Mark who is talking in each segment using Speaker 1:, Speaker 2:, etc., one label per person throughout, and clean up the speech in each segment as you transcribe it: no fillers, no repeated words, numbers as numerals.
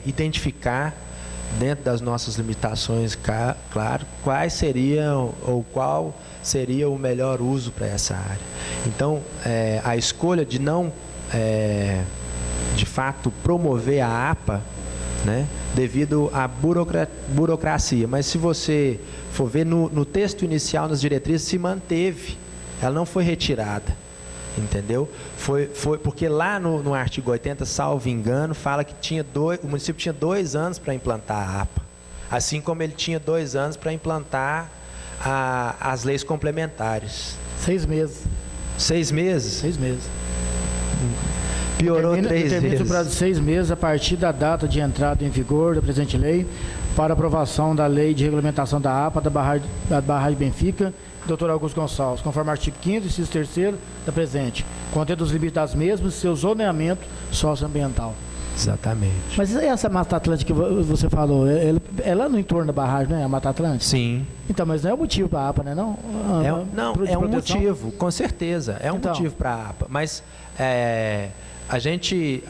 Speaker 1: identificar, dentro das nossas limitações, claro, quais seriam ou qual seria o melhor uso para essa área. Então, a escolha de não, de fato, promover a APA, né, devido à burocracia. Mas se você for ver no texto inicial, nas diretrizes, se manteve, ela não foi retirada. Entendeu? Foi porque lá no artigo 80, salvo engano, fala que o município tinha 2 anos para implantar a APA, assim como ele tinha 2 anos para implantar as leis complementares.
Speaker 2: 6 meses.
Speaker 1: 6 meses?
Speaker 2: 6 meses.
Speaker 1: Piorou 3 vezes.
Speaker 2: O prazo de 6 meses a partir da data de entrada em vigor da presente lei para aprovação da lei de regulamentação da APA da barragem Benfica, Dr. Augusto Gonçalves, conforme o artigo 5º, inciso 3º da presente, contendo os limites das mesmas e seu zoneamento socioambiental.
Speaker 1: Exatamente.
Speaker 2: Mas essa Mata Atlântica que você falou, é lá no entorno da barragem, não é a Mata Atlântica?
Speaker 1: Sim.
Speaker 2: Então, mas não é o motivo para a APA, né? Não,
Speaker 1: é um motivo, com certeza, é um motivo para a APA, mas a gente,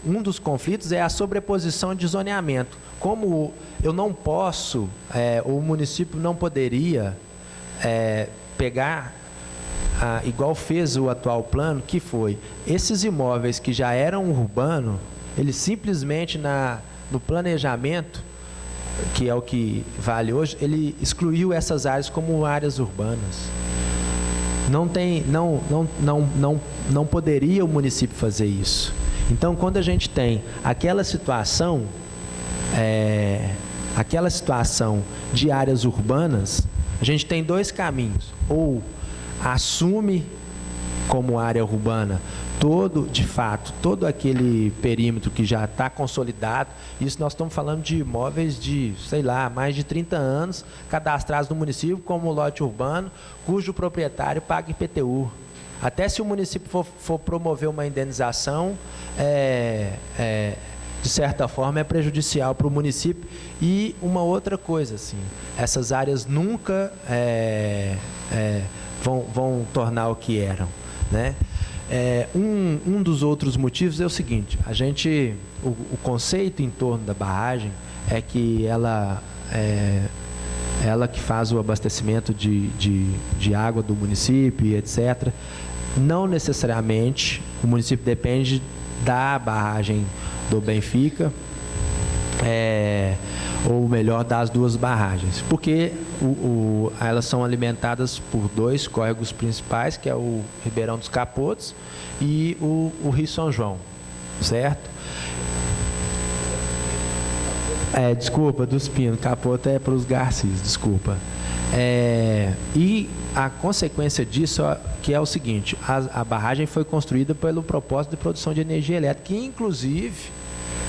Speaker 1: um dos conflitos é a sobreposição de zoneamento. Como eu não posso, o município não poderia pegar, igual fez o atual plano, que foi, esses imóveis que já eram urbanos, ele simplesmente no planejamento, que é o que vale hoje, ele excluiu essas áreas como áreas urbanas. Não poderia o município fazer isso. Então, quando a gente tem aquela situação de áreas urbanas, a gente tem 2 caminhos: ou assume como área urbana de fato, todo aquele perímetro que já está consolidado. Isso nós estamos falando de imóveis de, sei lá, mais de 30 anos, cadastrados no município como lote urbano, cujo proprietário paga IPTU. Até se o município for promover uma indenização, de certa forma, é prejudicial para o município. E uma outra coisa, assim, essas áreas nunca vão tornar o que eram, né? Um dos outros motivos é o seguinte: o conceito em torno da barragem é que ela que faz o abastecimento de água do município, etc. Não necessariamente o município depende da barragem do Benfica, ou melhor, das 2 barragens, porque elas são alimentadas por 2 córregos principais, que é o Ribeirão dos Capotes e o Rio São João, certo? Desculpa, dos Pinos, Capote é para os Garcis, desculpa. E a consequência disso que é o seguinte: a barragem foi construída pelo propósito de produção de energia elétrica, que inclusive,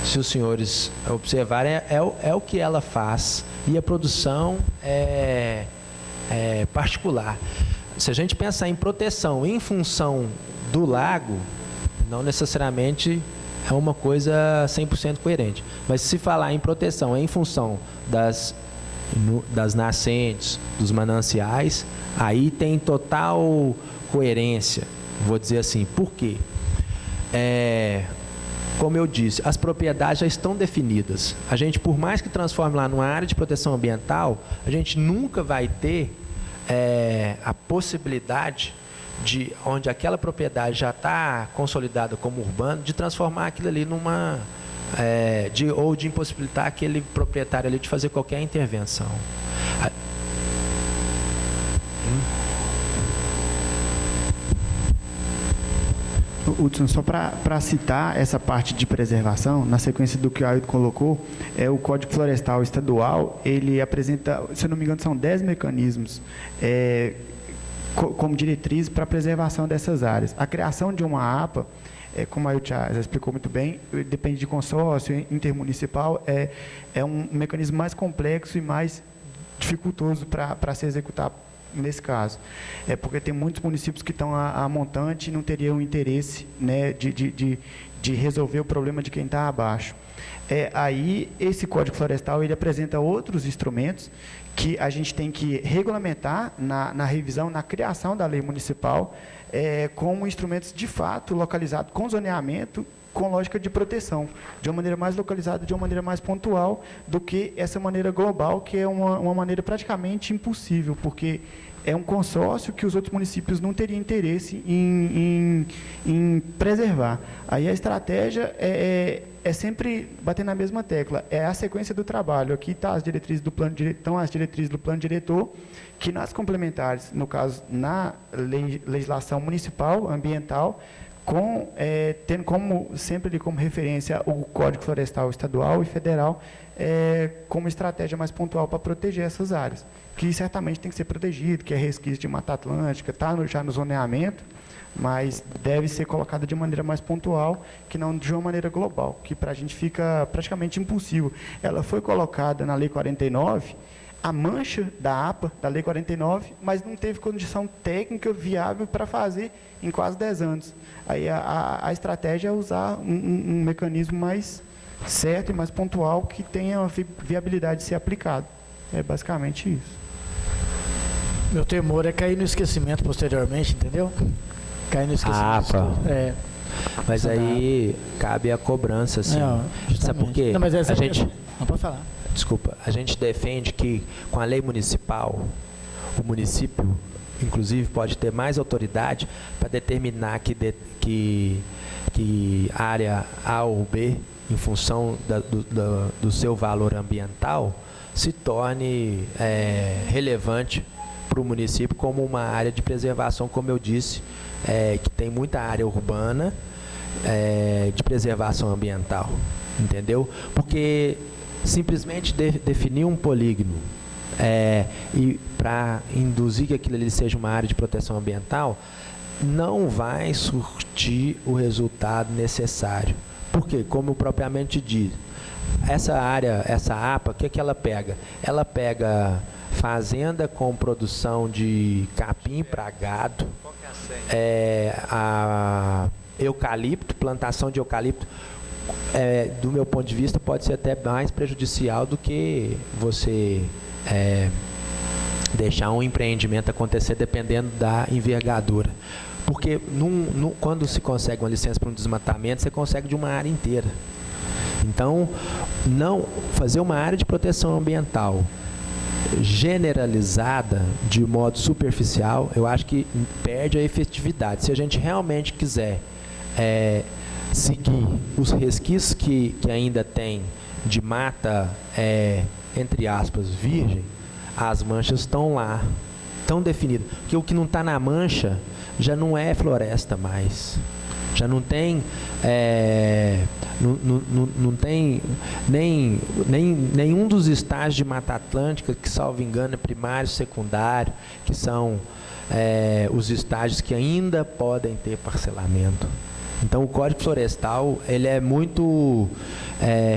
Speaker 1: se os senhores observarem, é o que ela faz, e a produção é particular. Se a gente pensar em proteção em função do lago, não necessariamente é uma coisa 100% coerente. Mas se falar em proteção em função das nascentes, dos mananciais, aí tem total coerência, vou dizer assim. Por quê? Como eu disse, as propriedades já estão definidas. A gente, por mais que transforme lá numa área de proteção ambiental, a gente nunca vai ter a possibilidade de, onde aquela propriedade já está consolidada como urbano, de transformar aquilo ali numa... ou de impossibilitar aquele proprietário ali de fazer qualquer intervenção.
Speaker 3: Hudson, só para citar essa parte de preservação, na sequência do que o Ailton colocou, o Código Florestal Estadual, ele apresenta, se eu não me engano, são 10 mecanismos como diretriz para a preservação dessas áreas. A criação de uma APA, como a Ailton já explicou muito bem, depende de consórcio intermunicipal, é um mecanismo mais complexo e mais dificultoso para se executar nesse caso. Porque tem muitos municípios que estão a montante e não teriam interesse, né, de resolver o problema de quem está abaixo. Aí, esse Código Florestal, ele apresenta outros instrumentos que a gente tem que regulamentar na revisão, na criação da lei municipal, como instrumentos de fato localizados com zoneamento com lógica de proteção, de uma maneira mais localizada, de uma maneira mais pontual, do que essa maneira global, que é uma maneira praticamente impossível, porque é um consórcio que os outros municípios não teriam interesse em preservar. Aí a estratégia é sempre bater na mesma tecla, é a sequência do trabalho. Aqui estão as diretrizes do plano diretor, que nas complementares, no caso, na legislação municipal, ambiental, tendo sempre como referência o Código Florestal Estadual e Federal, como estratégia mais pontual para proteger essas áreas, que certamente tem que ser protegido, que é resquício de Mata Atlântica, está já no zoneamento, mas deve ser colocada de maneira mais pontual, que não de uma maneira global, que para a gente fica praticamente impossível. Ela foi colocada na Lei 49, a mancha da APA, da Lei 49, mas não teve condição técnica viável para fazer em quase 10 anos. Aí a estratégia é usar um mecanismo mais certo e mais pontual, que tenha a viabilidade de ser aplicado. É basicamente isso.
Speaker 2: Meu temor é cair no esquecimento posteriormente, entendeu? Cair no esquecimento.
Speaker 1: Mas aí cabe a cobrança, sim. Sabe por quê?
Speaker 2: Não, mas
Speaker 1: a gente...
Speaker 2: Não pode falar.
Speaker 1: Desculpa, a gente defende que com a lei municipal, o município, inclusive, pode ter mais autoridade para determinar que área A ou B, em função do seu valor ambiental, se torne relevante para o município como uma área de preservação, como eu disse, que tem muita área urbana de preservação ambiental, entendeu? Porque simplesmente definir um polígono e para induzir que aquilo ali seja uma área de proteção ambiental, não vai surtir o resultado necessário. Por quê? Como propriamente diz, essa área, essa APA, o que ela pega? Ela pega fazenda com produção de capim para gado, eucalipto, plantação de eucalipto, do meu ponto de vista, pode ser até mais prejudicial do que você deixar um empreendimento acontecer dependendo da envergadura. Porque quando se consegue uma licença para um desmatamento, você consegue de uma área inteira. Então, não fazer uma área de proteção ambiental generalizada de modo superficial, eu acho que perde a efetividade. Se a gente realmente quiser seguir os resquícios que ainda tem de mata, entre aspas, virgem, as manchas estão lá, estão definidas. Porque o que não está na mancha já não é floresta mais. Já não tem, não tem nenhum dos estágios de Mata Atlântica, que, salvo engano, é primário, secundário, que são os estágios que ainda podem ter parcelamento. Então, o Código Florestal ele é muito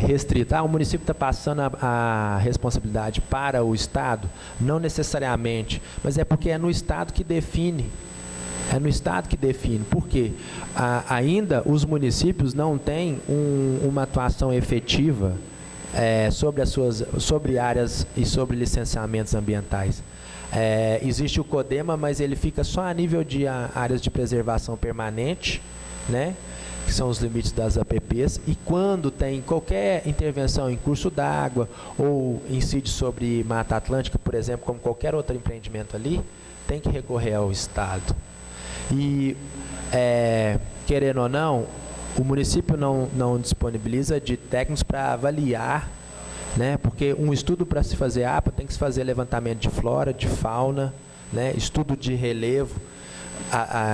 Speaker 1: restrito. O município está passando a responsabilidade para o Estado? Não necessariamente, mas é porque é no Estado que define. É no Estado que define. Por quê? Ainda os municípios não têm uma atuação efetiva sobre áreas e sobre licenciamentos ambientais. Existe o CODEMA, mas ele fica só a nível de áreas de preservação permanente, né? Que são os limites das APPs, e quando tem qualquer intervenção em curso d'água ou incide sobre Mata Atlântica, por exemplo, como qualquer outro empreendimento ali, tem que recorrer ao Estado. E, querendo ou não, o município não disponibiliza de técnicos para avaliar, né? Porque um estudo para se fazer APA tem que se fazer levantamento de flora, de fauna, né? Estudo de relevo,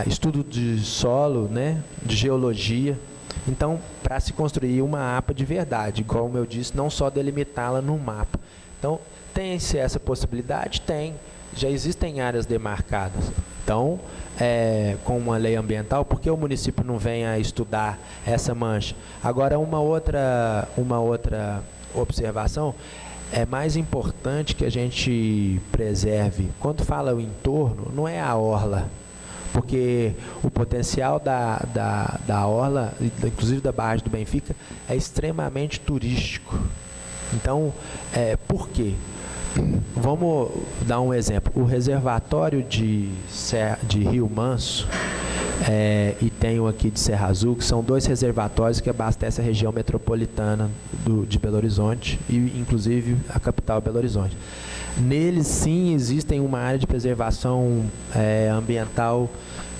Speaker 1: estudo de solo, né? De geologia. Então, para se construir uma APA de verdade, como eu disse, não só delimitá-la no mapa. Então, tem-se essa possibilidade? Tem. Já existem áreas demarcadas. Então, com uma lei ambiental, por que o município não vem a estudar essa mancha? Agora, uma outra observação, é mais importante que a gente preserve, quando fala o entorno, não é a orla, porque o potencial da orla, inclusive da barragem do Benfica, é extremamente turístico. Então, por quê? Vamos dar um exemplo. O reservatório de Rio Manso, e tenho aqui de Serra Azul, que são 2 reservatórios que abastecem a região metropolitana de Belo Horizonte e, inclusive, a capital Belo Horizonte. Neles, sim, existem uma área de preservação ambiental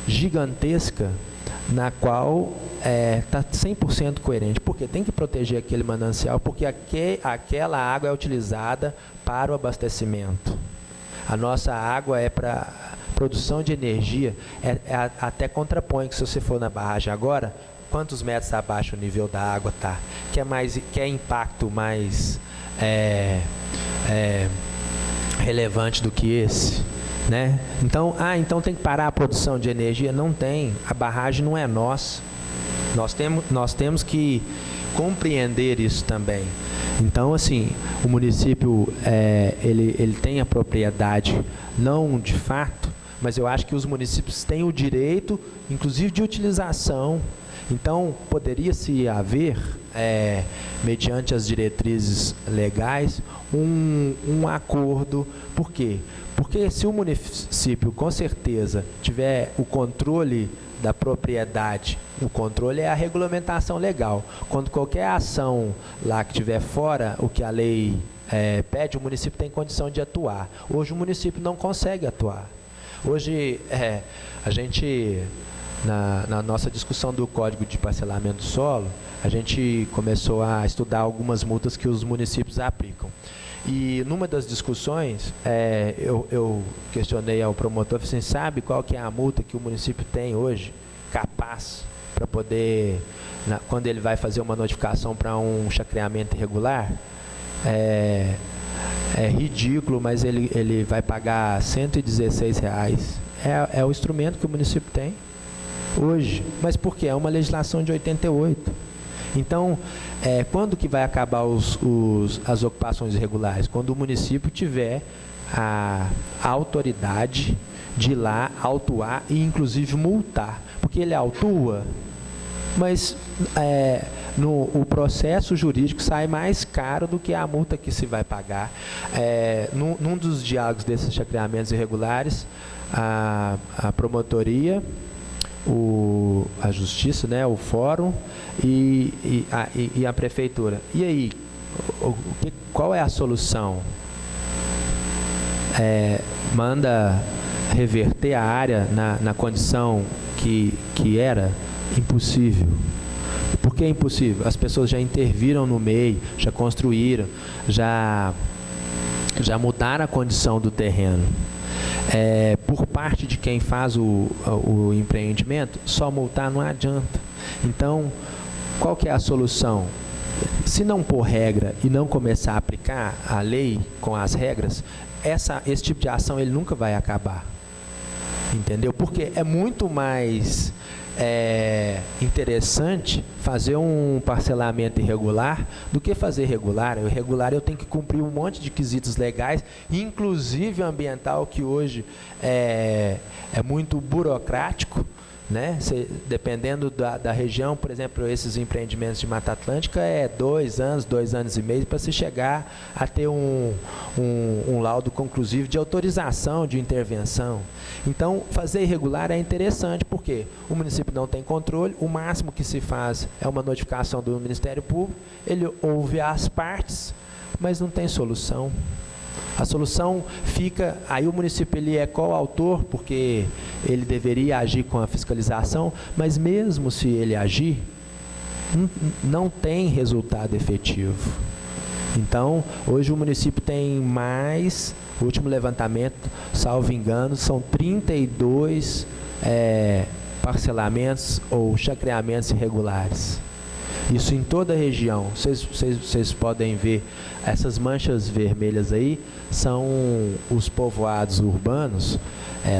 Speaker 1: gigantesca, na qual está 100% coerente, porque tem que proteger aquele manancial, porque aquela água é utilizada para o abastecimento. A nossa água é para produção de energia, até contrapõe que se você for na barragem agora, quantos metros abaixo o nível da água está? Quer impacto mais relevante do que esse? Né? Então tem que parar a produção de energia? Não tem, a barragem não é nossa. Nós temos que compreender isso também. Então, assim, o município ele tem a propriedade, não de fato, mas eu acho que os municípios têm o direito, inclusive, de utilização. Então, poderia-se haver, mediante as diretrizes legais, um acordo. Por quê? Porque se o município, com certeza, tiver o controle da propriedade, o controle é a regulamentação legal. Quando qualquer ação lá que estiver fora o que a lei pede, o município tem condição de atuar. Hoje o município não consegue atuar. Hoje, a gente, na nossa discussão do Código de Parcelamento do Solo, a gente começou a estudar algumas multas que os municípios aplicam. E numa das discussões, eu questionei ao promotor, assim, sabe qual que é a multa que o município tem hoje, capaz, para poder, quando ele vai fazer uma notificação para um chacreamento irregular? É ridículo, mas ele vai pagar R$ 116. É o instrumento que o município tem hoje. Mas por quê? É uma legislação de 88. Então, quando que vai acabar as ocupações irregulares? Quando o município tiver a autoridade de ir lá, autuar e, inclusive, multar. Porque ele autua, mas o processo jurídico sai mais caro do que a multa que se vai pagar. Num dos diálogos desses chacreamentos irregulares, a promotoria, a justiça, né, o fórum e a prefeitura. E aí, qual é a solução? Manda reverter a área na condição que era? Impossível. Por que é impossível? As pessoas já interviram no meio, já construíram, já mudaram a condição do terreno. Por parte de quem faz o empreendimento, só multar não adianta. Então, qual que é a solução? Se não pôr regra e não começar a aplicar a lei com as regras, esse tipo de ação ele nunca vai acabar. Entendeu? Porque é muito mais interessante fazer um parcelamento irregular do que fazer regular. O irregular eu tenho que cumprir um monte de quesitos legais, inclusive ambiental, que hoje é muito burocrático, né? Dependendo da região, por exemplo, esses empreendimentos de Mata Atlântica 2 anos, 2 anos e meio para se chegar a ter um laudo conclusivo de autorização de intervenção. Então, fazer irregular é interessante, porque o município não tem controle, o máximo que se faz é uma notificação do Ministério Público, ele ouve as partes, mas não tem solução. A solução fica, aí o município ele é coautor, porque ele deveria agir com a fiscalização, mas mesmo se ele agir, não tem resultado efetivo. Então, hoje o município tem mais, o último levantamento, salvo engano, são 32 parcelamentos ou chacreamentos irregulares. Isso em toda a região. Vocês podem ver, essas manchas vermelhas aí são os povoados urbanos,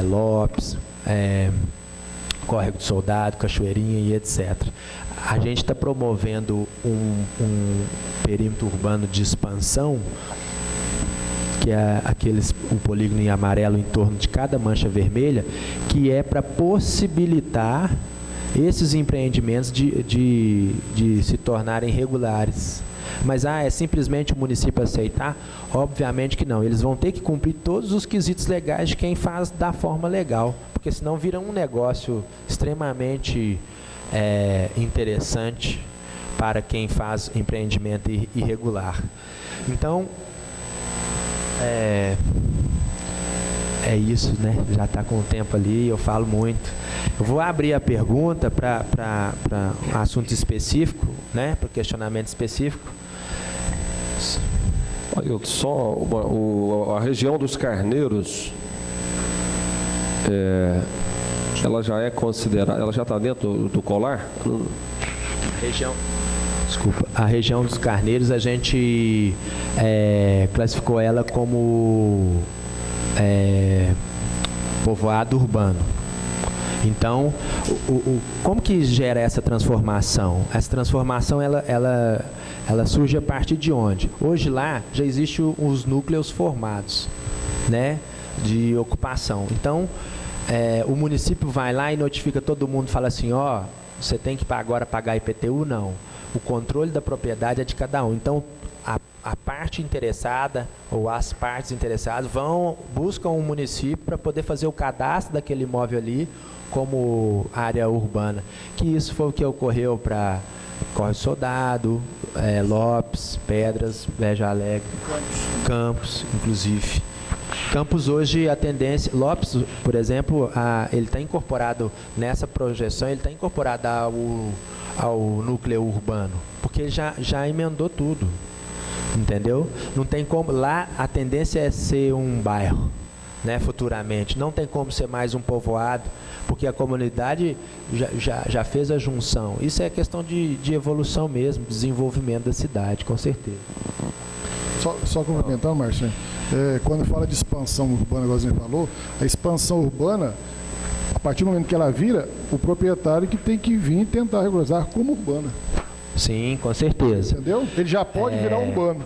Speaker 1: Lopes, Córrego do Soldado, Cachoeirinha e etc. A gente está promovendo um perímetro urbano de expansão, que é o polígono em amarelo em torno de cada mancha vermelha, que é para possibilitar esses empreendimentos de se tornarem regulares. Mas é simplesmente o município aceitar? Obviamente que não. Eles vão ter que cumprir todos os quesitos legais de quem faz da forma legal, porque senão vira um negócio extremamente interessante para quem faz empreendimento irregular. Então, é isso, né? Já está com o tempo ali, eu falo muito. Eu vou abrir a pergunta para assunto específico, né? Para questionamento específico.
Speaker 4: A região dos Carneiros, ela já é considerada, ela já está dentro do colar?
Speaker 1: A região dos Carneiros, a gente classificou ela como povoado urbano. Então, como que gera essa transformação? Essa transformação, ela surge a partir de onde? Hoje lá já existem os núcleos formados, né, de ocupação. Então, o município vai lá e notifica todo mundo, fala assim, ó, você tem que agora pagar IPTU? Não. O controle da propriedade é de cada um. Então, a parte interessada ou as partes interessadas buscam um município para poder fazer o cadastro daquele imóvel ali como área urbana. Que isso foi o que ocorreu para Corre Soldado, Lopes, Pedras, Veja Alegre, Campos, inclusive. Campos hoje, a tendência... Lopes, por exemplo, ele está incorporado nessa projeção, ele está incorporado ao núcleo urbano, porque já emendou tudo, entendeu? Não tem como... Lá, a tendência é ser um bairro, né, futuramente. Não tem como ser mais um povoado, porque a comunidade já fez a junção. Isso é questão de evolução mesmo, desenvolvimento da cidade, com certeza.
Speaker 5: Só complementando, Marcelo, quando fala de expansão urbana, igual você falou, a expansão urbana, a partir do momento que ela vira, o proprietário que tem que vir tentar regularizar como urbana.
Speaker 1: Sim, com certeza.
Speaker 5: Entendeu? Ele já pode virar urbano.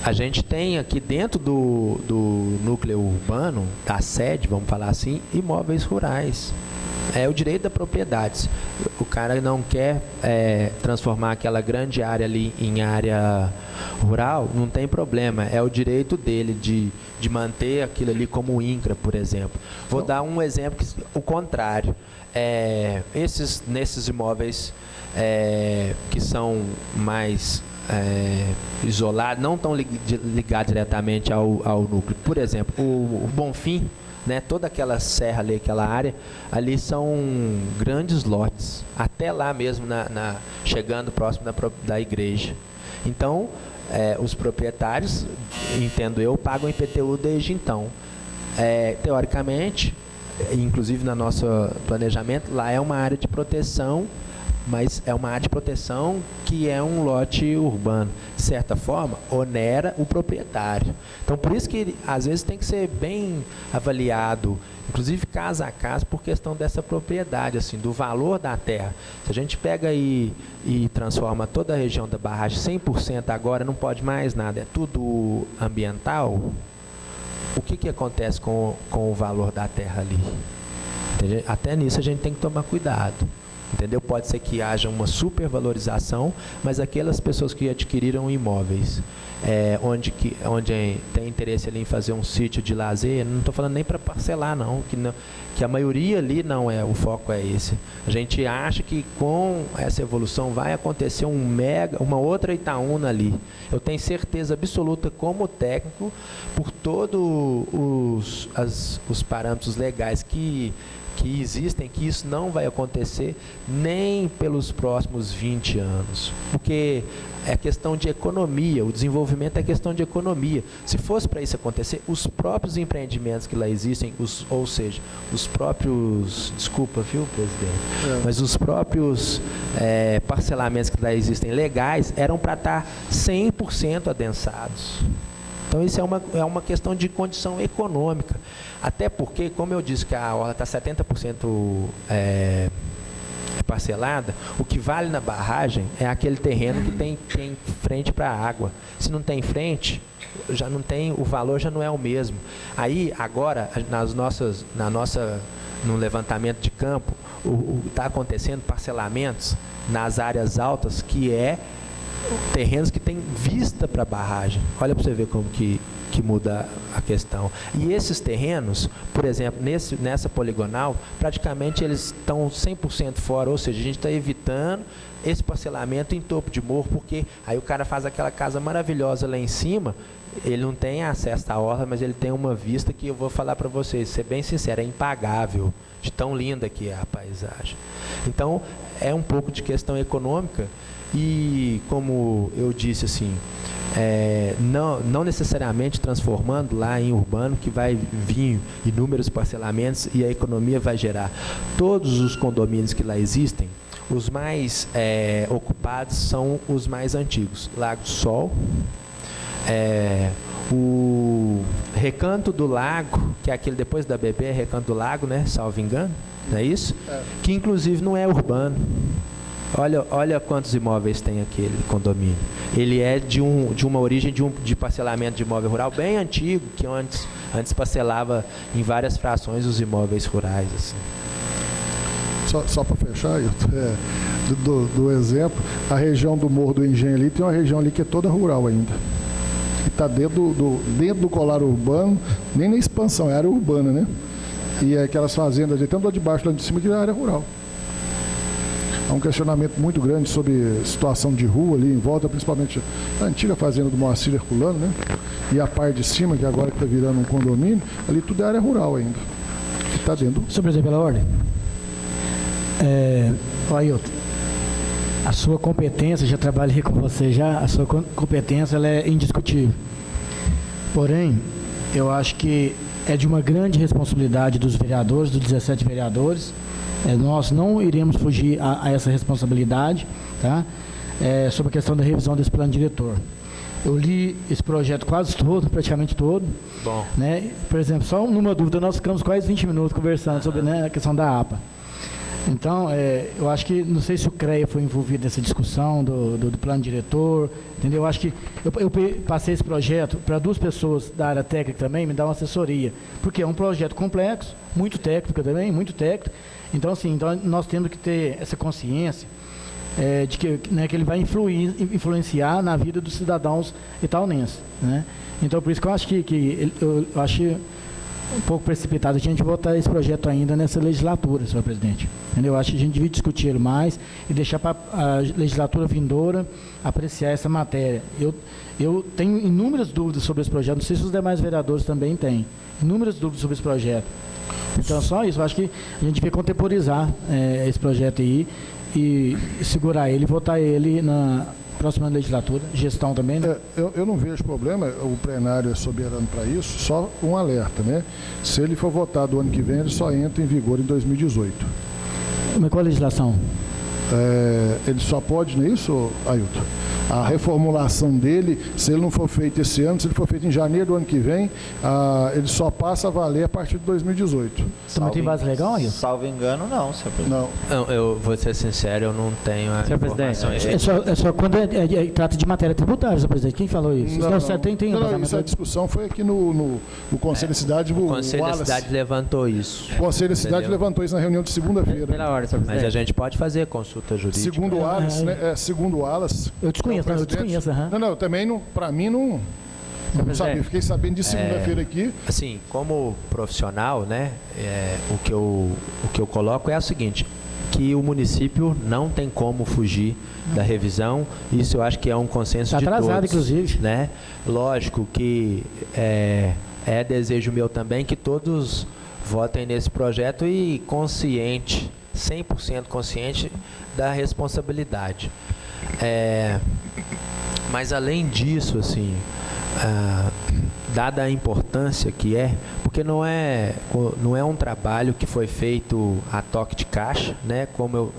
Speaker 1: A gente tem aqui dentro do núcleo urbano, da sede, vamos falar assim, imóveis rurais. É o direito da propriedade. O cara não quer transformar aquela grande área ali em área rural, não tem problema. É o direito dele de manter aquilo ali como INCRA, por exemplo. Vou dar um exemplo, o contrário. Nesses imóveis que são mais isolados, não estão ligados diretamente ao núcleo. Por exemplo, o Bonfim, né, toda aquela serra ali, aquela área, ali são grandes lotes, até lá mesmo, chegando próximo da igreja. Então, os proprietários, entendo eu, pagam IPTU desde então. Teoricamente, inclusive no nosso planejamento, lá é uma área de proteção, mas é uma área de proteção que é um lote urbano. De certa forma, onera o proprietário. Então, por isso que, às vezes, tem que ser bem avaliado, inclusive casa a casa, por questão dessa propriedade, assim, do valor da terra. Se a gente pega e transforma toda a região da barragem 100% agora, não pode mais nada, é tudo ambiental, o que acontece com o valor da terra ali? Entendeu? Até nisso a gente tem que tomar cuidado. Entendeu? Pode ser que haja uma supervalorização, mas aquelas pessoas que adquiriram imóveis, onde tem interesse ali em fazer um sítio de lazer, não estou falando nem para parcelar, não, que a maioria ali não é, o foco é esse. A gente acha que com essa evolução vai acontecer uma outra Itaúna ali. Eu tenho certeza absoluta, como técnico, por todos os parâmetros legais que existem, que isso não vai acontecer nem pelos próximos 20 anos, porque é questão de economia, o desenvolvimento é questão de economia. Se fosse para isso acontecer, os próprios empreendimentos que lá existem, ou seja, os próprios, desculpa, viu, presidente, mas os próprios parcelamentos que lá existem legais, eram para estar 100% adensados. Então, isso é uma questão de condição econômica. Até porque, como eu disse que a orla está 70% parcelada, o que vale na barragem é aquele terreno que tem frente para a água. Se não tem frente, já não tem, o valor já não é o mesmo. Aí, agora, no levantamento de campo, está acontecendo parcelamentos nas áreas altas, que terrenos que têm vista para a barragem. Olha para você ver como que muda a questão. E esses terrenos, por exemplo, nessa poligonal, praticamente eles estão 100% fora, ou seja, a gente está evitando esse parcelamento em topo de morro, porque aí o cara faz aquela casa maravilhosa lá em cima, ele não tem acesso à orla, mas ele tem uma vista que eu vou falar para vocês, ser bem sincero, é impagável, de tão linda que é a paisagem. Então, é um pouco de questão econômica e, como eu disse assim, não necessariamente transformando lá em urbano, que vai vir inúmeros parcelamentos e a economia vai gerar. Todos os condomínios que lá existem, os mais ocupados são os mais antigos. Lago do Sol, o Recanto do Lago, que é aquele depois da BB, Recanto do Lago, né, salvo engano, não é isso? Que inclusive não é urbano. Olha quantos imóveis tem aquele condomínio. Ele é de uma origem de parcelamento de imóvel rural bem antigo, que antes parcelava em várias frações os imóveis rurais. Assim.
Speaker 5: Só para fechar, do exemplo, a região do Morro do Engenho ali tem uma região ali que é toda rural ainda. E está dentro do colar urbano, nem na expansão, é área urbana, né? E aquelas fazendas ali, tanto lá de baixo, lá de cima, que é área rural. Há um questionamento muito grande sobre situação de rua ali em volta, principalmente a antiga fazenda do Moacir Herculano, né? E a parte de cima, que agora está virando um condomínio, ali tudo é área rural ainda. Que está dentro.
Speaker 2: Senhor presidente, pela ordem. Ailton, a sua competência, já trabalhei com você já, a sua competência ela é indiscutível. Porém, eu acho que é de uma grande responsabilidade dos vereadores, dos 17 vereadores. Nós não iremos fugir a essa responsabilidade, tá? Sobre a questão da revisão desse plano diretor. Eu li esse projeto quase todo, praticamente todo.
Speaker 1: Bom.
Speaker 2: Né? Por exemplo, só numa dúvida, nós ficamos quase 20 minutos conversando sobre, né, a questão da APA. Então, eu acho que, não sei se o CREA foi envolvido nessa discussão do plano diretor, entendeu? Eu acho que eu passei esse projeto para 2 pessoas da área técnica também, me dar uma assessoria, porque é um projeto complexo, muito técnico também, muito técnico. Então, assim, nós temos que ter essa consciência de que, né, que ele vai influenciar na vida dos cidadãos itaunenses, né? Então, por isso que eu acho que eu acho um pouco precipitado a gente votar esse projeto ainda nessa legislatura, senhor presidente. Entendeu? Eu acho que a gente devia discutir ele mais e deixar para a legislatura vindoura apreciar essa matéria. Eu tenho inúmeras dúvidas sobre esse projeto, não sei se os demais vereadores também têm, inúmeras dúvidas sobre esse projeto. Então, só isso, eu acho que a gente devia contemporizar esse projeto aí e segurar ele e votar ele na próxima legislatura, gestão também, né?
Speaker 5: Eu não vejo problema, o plenário é soberano para isso, só um alerta, né? Se ele for votado ano que vem, ele só entra em vigor em 2018.
Speaker 2: Mas qual a legislação?
Speaker 5: Ele só pode, não é isso, Ailton? A reformulação dele, se ele não for feito esse ano, se ele for feito em janeiro do ano que vem, ele só passa a valer a partir de 2018.
Speaker 2: Você não tem base legal, Ailton?
Speaker 6: Salvo engano, não, senhor presidente.
Speaker 5: Não.
Speaker 1: Eu vou ser sincero, eu não tenho a informação.
Speaker 2: É só quando trata de matéria tributária, senhor presidente. Quem falou isso?
Speaker 5: Não,
Speaker 2: Essa
Speaker 5: discussão foi aqui no Conselho da Cidade.
Speaker 1: O Conselho da Cidade levantou isso.
Speaker 5: O Conselho da Cidade levantou isso na reunião de segunda-feira.
Speaker 6: Pela hora, senhor presidente.
Speaker 1: Mas a gente pode fazer consulta jurídica.
Speaker 5: Segundo o Wallace, né? Segundo o Wallace.
Speaker 2: Eu desconheço,
Speaker 5: Não, também não, para mim não sabia. Fiquei sabendo de segunda-feira aqui.
Speaker 1: Assim, como profissional, né, o que eu coloco é o seguinte, que o município não tem como fugir da revisão, isso eu acho que é um consenso de todos.
Speaker 2: Está atrasado, inclusive.
Speaker 1: Né? Lógico que é desejo meu também que todos votem nesse projeto e 100% consciente da responsabilidade. Mas além disso, assim, dada a importância que porque não é um trabalho que foi feito a toque de caixa, né? Como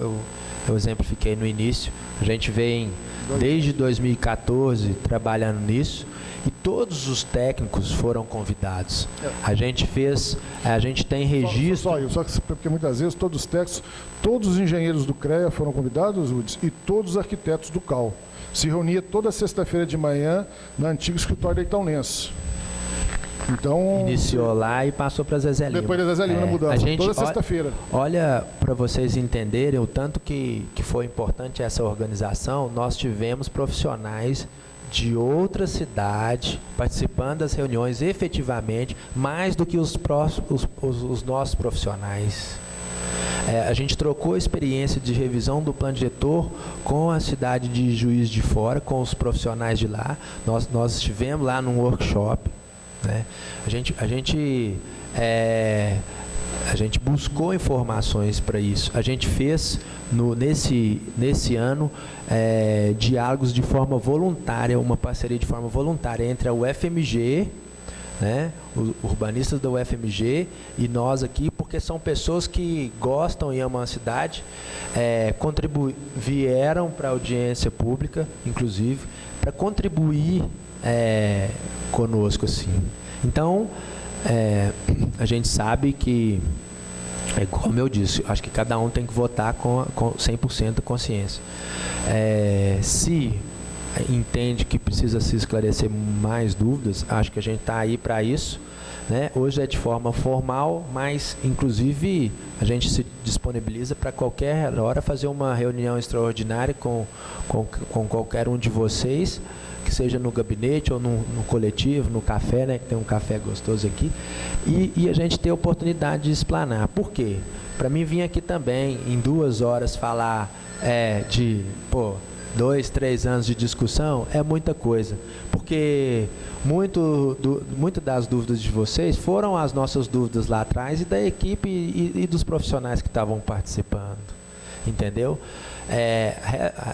Speaker 1: eu exemplifiquei no início, a gente vem desde 2014 trabalhando nisso e todos os técnicos foram convidados. A gente tem registro.
Speaker 5: Só que porque muitas vezes todos os técnicos, todos os engenheiros do CREA foram convidados, Udes, e todos os arquitetos do CAL. Se reunia toda sexta-feira de manhã no antigo escritório da Itaunense. Então,
Speaker 1: Iniciou lá e passou para Zezé Lima.
Speaker 5: depois da Zezé Lima, na mudança, toda sexta-feira.
Speaker 1: Olha, para vocês entenderem o tanto que foi importante essa organização, nós tivemos profissionais de outra cidade participando das reuniões efetivamente, mais do que os nossos profissionais. A gente trocou a experiência de revisão do plano diretor com a cidade de Juiz de Fora, com os profissionais de lá. Nós estivemos lá num workshop, né? A gente buscou informações para isso. A gente fez nesse ano diálogos de forma voluntária, uma parceria de forma voluntária entre a UFMG, né, os urbanistas da UFMG e nós aqui, porque são pessoas que gostam e amam a cidade, vieram para a audiência pública, inclusive, para contribuir conosco, assim. Então, a gente sabe que, como eu disse, acho que cada um tem que votar com 100% de consciência. Se entende que precisa se esclarecer mais dúvidas, acho que a gente está aí para isso, né? Hoje é de forma formal, mas inclusive a gente se disponibiliza para qualquer hora fazer uma reunião extraordinária com qualquer um de vocês, que seja no gabinete ou no coletivo, no café, né, que tem um café gostoso aqui, e a gente ter a oportunidade de explanar. Por quê? Para mim vir aqui também, em 2 horas, falar de 2, 3 anos de discussão é muita coisa, porque muito das dúvidas de vocês foram as nossas dúvidas lá atrás e da equipe e dos profissionais que estavam participando, entendeu?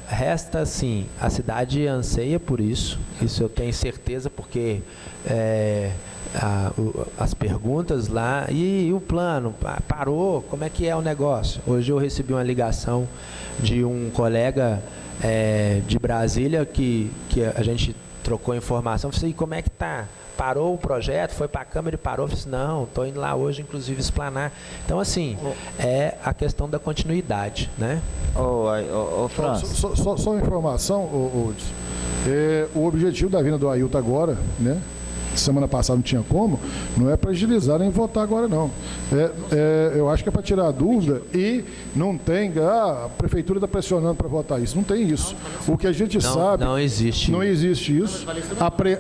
Speaker 1: Resta assim, a cidade anseia por isso eu tenho certeza, porque as perguntas lá, e o plano, parou, como é que é o negócio? Hoje eu recebi uma ligação de um colega de Brasília que a gente trocou informação. Eu falei, como é que tá? Parou o projeto, foi para a Câmara e parou? Eu falei, não, estou indo lá hoje, inclusive, explanar. Então, assim, é a questão da continuidade, né?
Speaker 5: França. Só uma informação, o objetivo da vinda do Ailton agora, né? Semana passada não tinha como, não é para agilizar nem votar agora, não. Eu acho que é para tirar a dúvida e não tem, a prefeitura está pressionando para votar isso. Não tem isso. O que a gente sabe...
Speaker 1: Não existe.
Speaker 5: Não existe isso.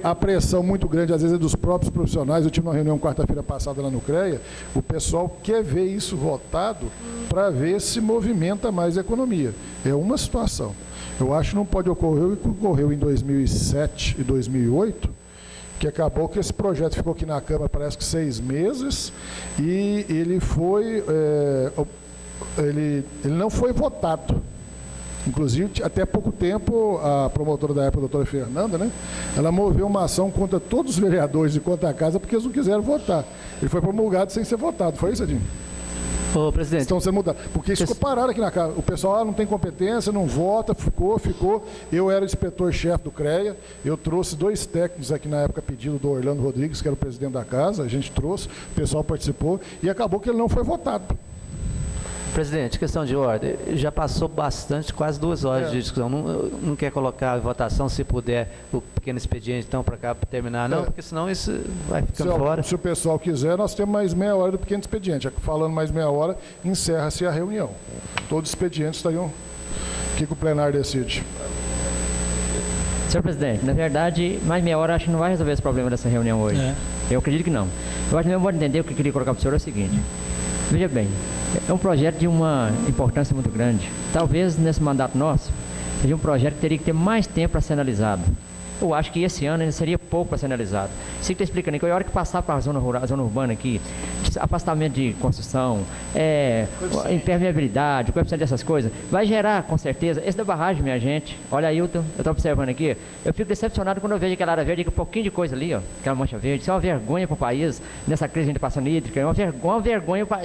Speaker 5: A pressão muito grande, às vezes, é dos próprios profissionais. Eu tive uma reunião quarta-feira passada lá no CREA, o pessoal quer ver isso votado para ver se movimenta mais a economia. É uma situação. Eu acho que não pode ocorrer o que ocorreu em 2007 e 2008, que acabou que esse projeto ficou aqui na Câmara parece que 6 meses e ele não foi votado. Inclusive, até pouco tempo, a promotora da época, a doutora Fernanda, né, ela moveu uma ação contra todos os vereadores e contra a casa porque eles não quiseram votar. Ele foi promulgado sem ser votado. Foi isso, Edinho?
Speaker 7: Ô, presidente.
Speaker 5: Estão sendo mudados. Porque isso ficou parado aqui na casa. O pessoal não tem competência, não vota, ficou. Eu era inspetor-chefe do CREA, eu trouxe 2 técnicos aqui na época, pedido do Orlando Rodrigues, que era o presidente da casa, a gente trouxe, o pessoal participou, e acabou que ele não foi votado.
Speaker 7: Presidente, questão de ordem. Já passou bastante, quase 2 horas de discussão. Não quer colocar em votação, se puder, o pequeno expediente, então, para cá para terminar, não? Porque senão isso vai ficando fora.
Speaker 5: Se o pessoal quiser, nós temos mais meia hora do pequeno expediente. Falando mais meia hora, encerra-se a reunião. Todos os expedientes estariam... O que o plenário decide?
Speaker 8: Senhor presidente, na verdade, mais meia hora acho que não vai resolver esse problema dessa reunião hoje. Eu acredito que não. Eu acho que não pode entender. O que eu queria colocar para o senhor é o seguinte. Veja bem, é um projeto de uma importância muito grande. Talvez nesse mandato nosso, seja um projeto que teria que ter mais tempo para ser analisado. Eu acho que esse ano ainda seria pouco para ser analisado. Você está explicando que a hora que passar para a zona rural, a zona urbana aqui, afastamento de construção, impermeabilidade, coeficiente dessas coisas, vai gerar, com certeza, esse da barragem, minha gente. Olha, Ailton, eu estou observando aqui, eu fico decepcionado quando eu vejo aquela área verde, um pouquinho de coisa ali, ó, aquela mancha verde. Isso é uma vergonha para o país, nessa crise que a gente está passando hídrica, é uma vergonha para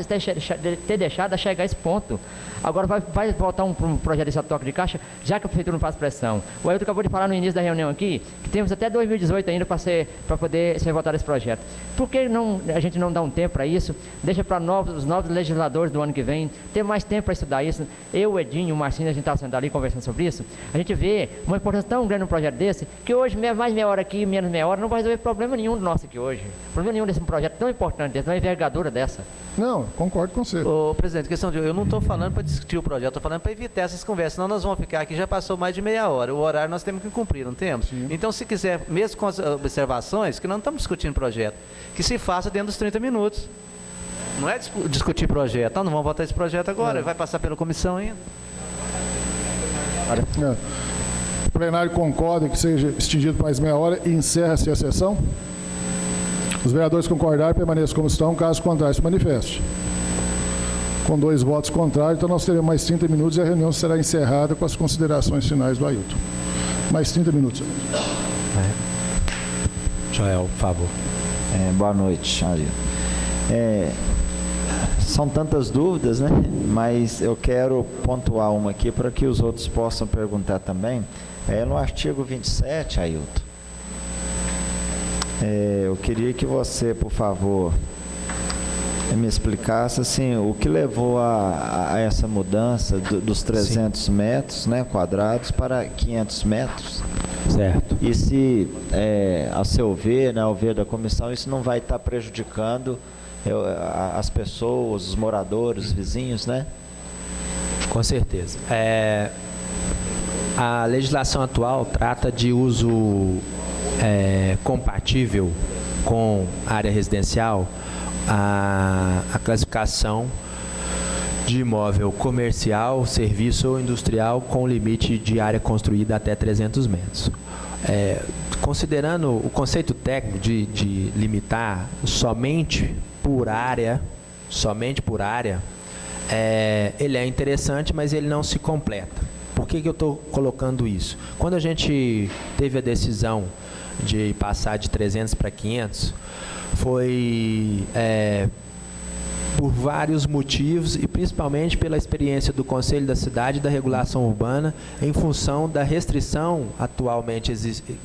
Speaker 8: ter deixado a chegar a esse ponto. Agora vai voltar um projeto desse toque de caixa, já que a prefeitura não faz pressão. O Ailton acabou de falar no início da reunião aqui, que temos até 2018 ainda para poder ser votado esse projeto. Por que a gente não dá um tempo para isso? isso, deixa para os novos legisladores do ano que vem ter mais tempo para estudar isso. Eu, o Edinho, o Marcinho, a gente estava sentado ali conversando sobre isso, a gente vê uma importância tão grande no projeto desse, que hoje, mais meia hora aqui, menos meia hora, não vai resolver problema nenhum do nosso aqui hoje. Problema nenhum desse projeto tão importante, dessa envergadura dessa.
Speaker 5: Não, concordo com você.
Speaker 7: Ô, presidente, questão de eu não estou falando para discutir o projeto, estou falando para evitar essas conversas, senão nós vamos ficar aqui, já passou mais de meia hora, o horário nós temos que cumprir, não temos?
Speaker 5: Sim.
Speaker 7: Então, se quiser, mesmo com as observações, que nós não estamos discutindo projeto, que se faça dentro dos 30 minutos. Não é discutir projeto, não vamos votar esse projeto agora, vai passar pela comissão ainda.
Speaker 5: É. O plenário concorda que seja extingido por mais meia hora e encerra-se a sessão? Os vereadores concordarem, permaneçam como estão, caso contrário, se manifeste. Com 2 votos contrários, então nós teremos mais 30 minutos e a reunião será encerrada com as considerações finais do Ailton. Mais 30 minutos.
Speaker 1: Joel, por favor.
Speaker 6: Boa noite, Ailton. São tantas dúvidas, né? Mas eu quero pontuar uma aqui para que os outros possam perguntar também. No artigo 27, Ailton, eu queria que você, por favor, me explicasse assim, o que levou a essa mudança dos 300 metros, né, quadrados para 500 metros.
Speaker 1: Certo.
Speaker 6: E se, a seu ver, né, ao ver da comissão, isso não vai estar prejudicando as pessoas, os moradores, os vizinhos, né?
Speaker 1: Com certeza. A legislação atual trata de uso compatível com área residencial, a classificação de imóvel comercial, serviço ou industrial com limite de área construída até 300 metros. Considerando o conceito técnico de limitar somente por área, ele é interessante, mas ele não se completa. Por que eu estou colocando isso? Quando a gente teve a decisão de passar de 300 para 500, foi por vários motivos e principalmente pela experiência do Conselho da Cidade e da Regulação Urbana em função da restrição atualmente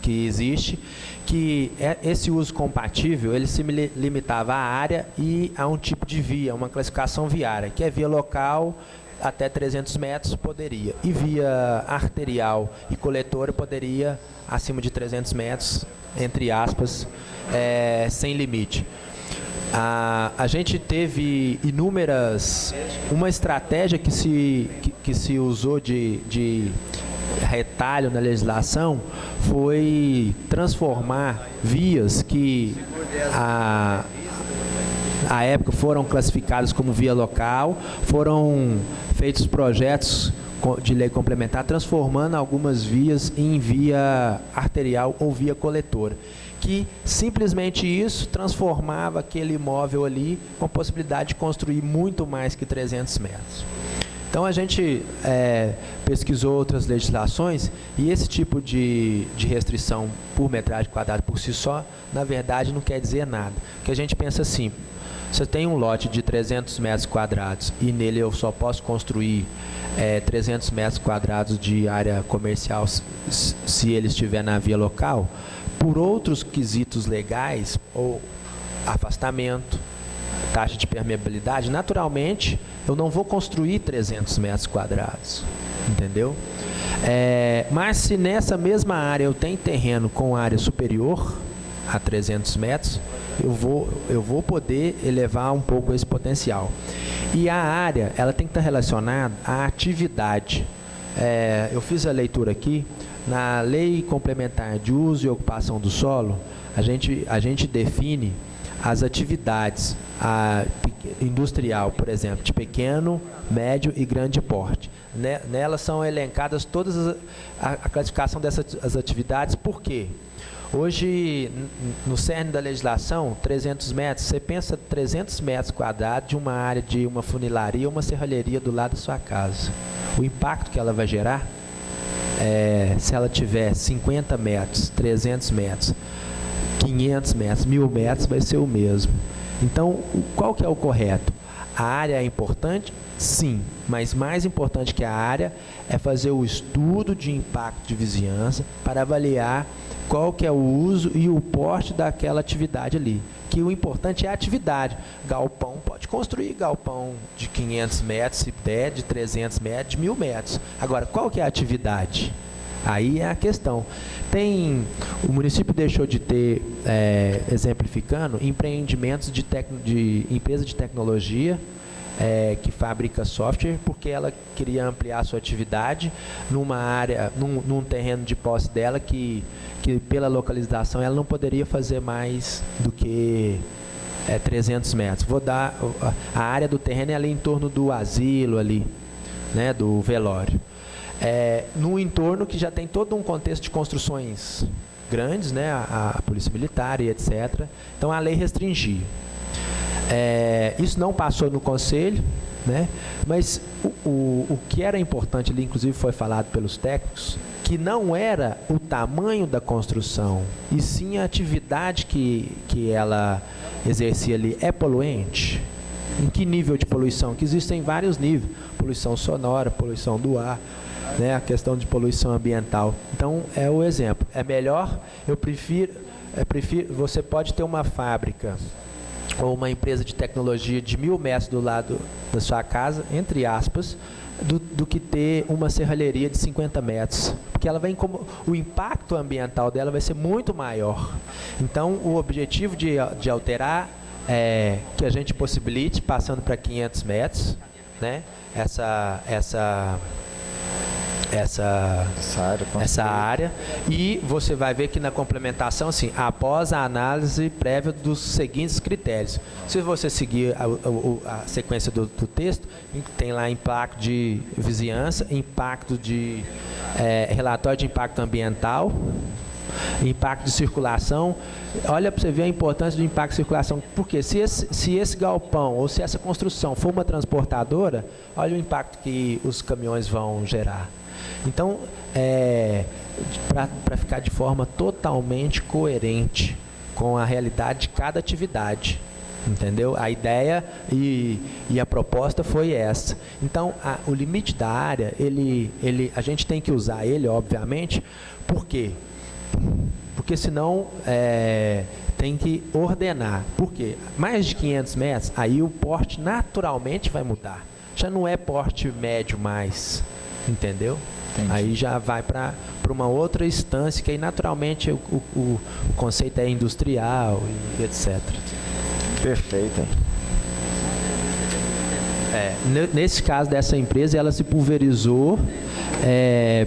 Speaker 1: que existe, que esse uso compatível, ele se limitava à área e a um tipo de via, uma classificação viária, que é via local até 300 metros poderia, e via arterial e coletora poderia acima de 300 metros, entre aspas, sem limite. A gente teve uma estratégia que se usou de retalho na legislação foi transformar vias que à época foram classificadas como via local, foram feitos projetos de lei complementar transformando algumas vias em via arterial ou via coletora, que simplesmente isso transformava aquele imóvel ali com possibilidade de construir muito mais que 300 metros. Então a gente pesquisou outras legislações e esse tipo de restrição por metragem quadrada por si só, na verdade não quer dizer nada. Porque a gente pensa assim, você tem um lote de 300 metros quadrados e nele eu só posso construir 300 metros quadrados de área comercial se ele estiver na via local, por outros quesitos legais, ou afastamento, taxa de permeabilidade, naturalmente eu não vou construir 300 metros quadrados, entendeu? Mas se nessa mesma área eu tenho terreno com área superior a 300 metros, eu vou poder elevar um pouco esse potencial. E a área, ela tem que estar relacionada à atividade. Eu fiz a leitura aqui, na Lei Complementar de Uso e Ocupação do Solo, a gente define as atividades industrial, por exemplo, de pequeno, médio e grande porte. Nelas são elencadas todas a classificação dessas atividades. Por quê? Hoje, no cerne da legislação, 300 metros, você pensa 300 metros quadrados de uma área de uma funilaria ou uma serralheria do lado da sua casa. O impacto que ela vai gerar, se ela tiver 50 metros, 300 metros, 500 metros, 1000 metros, vai ser o mesmo. Então, qual que é o correto? A área é importante? Sim, mas mais importante que a área é fazer o estudo de impacto de vizinhança para avaliar qual que é o uso e o porte daquela atividade ali. Que o importante é a atividade. Galpão pode construir galpão de 500 metros, se der, de 300 metros, de 1.000 metros. Agora, qual que é a atividade? Aí é a questão. O município deixou de ter, exemplificando, empreendimentos de empresa de tecnologia, que fabrica software, porque ela queria ampliar a sua atividade numa área, num terreno de posse dela que pela localização ela não poderia fazer mais do que 300 metros. Vou dar a área do terreno é ali em torno do asilo ali, né, do velório. No entorno que já tem todo um contexto de construções grandes, né, a polícia militar e etc. Então a lei restringia. Isso não passou no conselho, né, mas o que era importante ali, inclusive foi falado pelos técnicos, que não era o tamanho da construção, e sim a atividade que ela exercia ali. É poluente? Em que nível de poluição? Que existem vários níveis. Poluição sonora, poluição do ar, né, a questão de poluição ambiental. Então, é o exemplo. É melhor, eu prefiro, você pode ter uma fábrica ou uma empresa de tecnologia de 1.000 metros do lado da sua casa, entre aspas, do que ter uma serralheria de 50 metros. Porque ela o impacto ambiental dela vai ser muito maior. Então, o objetivo de alterar é que a gente possibilite, passando para 500 metros, né, essa área, e você vai ver que na complementação, assim, após a análise prévia dos seguintes critérios. Se você seguir a sequência do texto, tem lá impacto de vizinhança, impacto de relatório de impacto ambiental, impacto de circulação. Olha para você ver a importância do impacto de circulação, porque se esse galpão ou se essa construção for uma transportadora, olha o impacto que os caminhões vão gerar. Então, para ficar de forma totalmente coerente com a realidade de cada atividade, entendeu? A ideia e a proposta foi essa. Então, o limite da área, a gente tem que usar ele, obviamente. Por quê? Porque senão tem que ordenar. Por quê? Mais de 500 metros, aí o porte naturalmente vai mudar. Já não é porte médio mais, entendeu? Entendi. Aí já vai para uma outra instância, que aí naturalmente o conceito é industrial e etc.
Speaker 6: Perfeito.
Speaker 1: Nesse caso dessa empresa, ela se pulverizou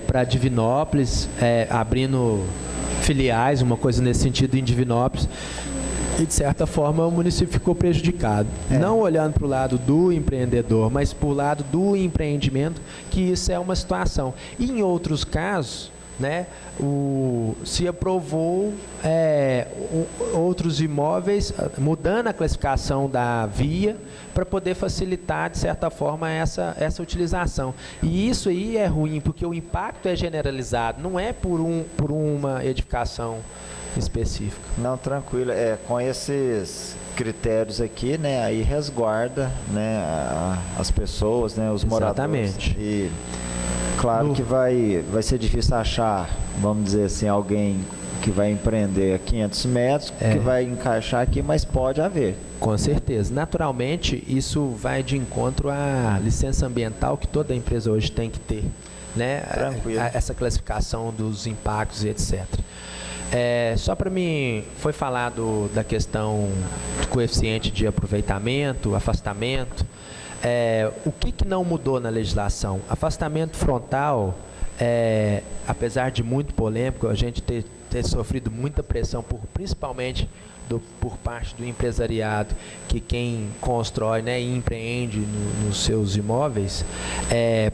Speaker 1: para Divinópolis, abrindo filiais, uma coisa nesse sentido em Divinópolis, e de certa forma o município ficou prejudicado. Não olhando para o lado do empreendedor, mas para o lado do empreendimento, que isso é uma situação. E em outros casos, né, se aprovou outros imóveis, mudando a classificação da via, para poder facilitar, de certa forma, essa utilização. E isso aí é ruim, porque o impacto é generalizado, não é por uma edificação específica.
Speaker 6: Não, tranquilo. Com esses critérios aqui, né, aí resguarda, né, as pessoas, né, os moradores.
Speaker 1: Exatamente.
Speaker 6: E claro que vai ser difícil achar, vamos dizer assim, alguém que vai empreender a 500 metros, que vai encaixar aqui, mas pode haver.
Speaker 1: Com certeza. Naturalmente, isso vai de encontro à licença ambiental que toda empresa hoje tem que ter, né? Essa classificação dos impactos e etc. Só para mim, foi falado da questão do coeficiente de aproveitamento, afastamento. O que não mudou na legislação? Afastamento frontal, apesar de muito polêmico, a gente ter sofrido muita pressão, principalmente por parte do empresariado, que quem constrói, né, e empreende nos seus imóveis,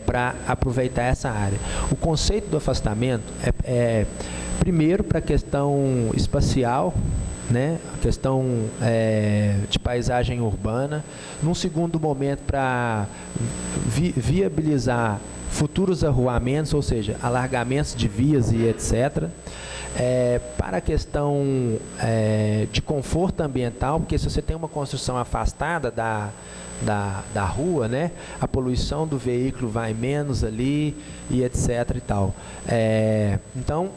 Speaker 1: para aproveitar essa área. O conceito do afastamento primeiro, para a questão espacial, né, a questão de paisagem urbana. Num segundo momento, para viabilizar futuros arruamentos, ou seja, alargamentos de vias e etc. Para a questão de conforto ambiental, porque se você tem uma construção afastada da rua, né, a poluição do veículo vai menos ali e etc e tal. Então,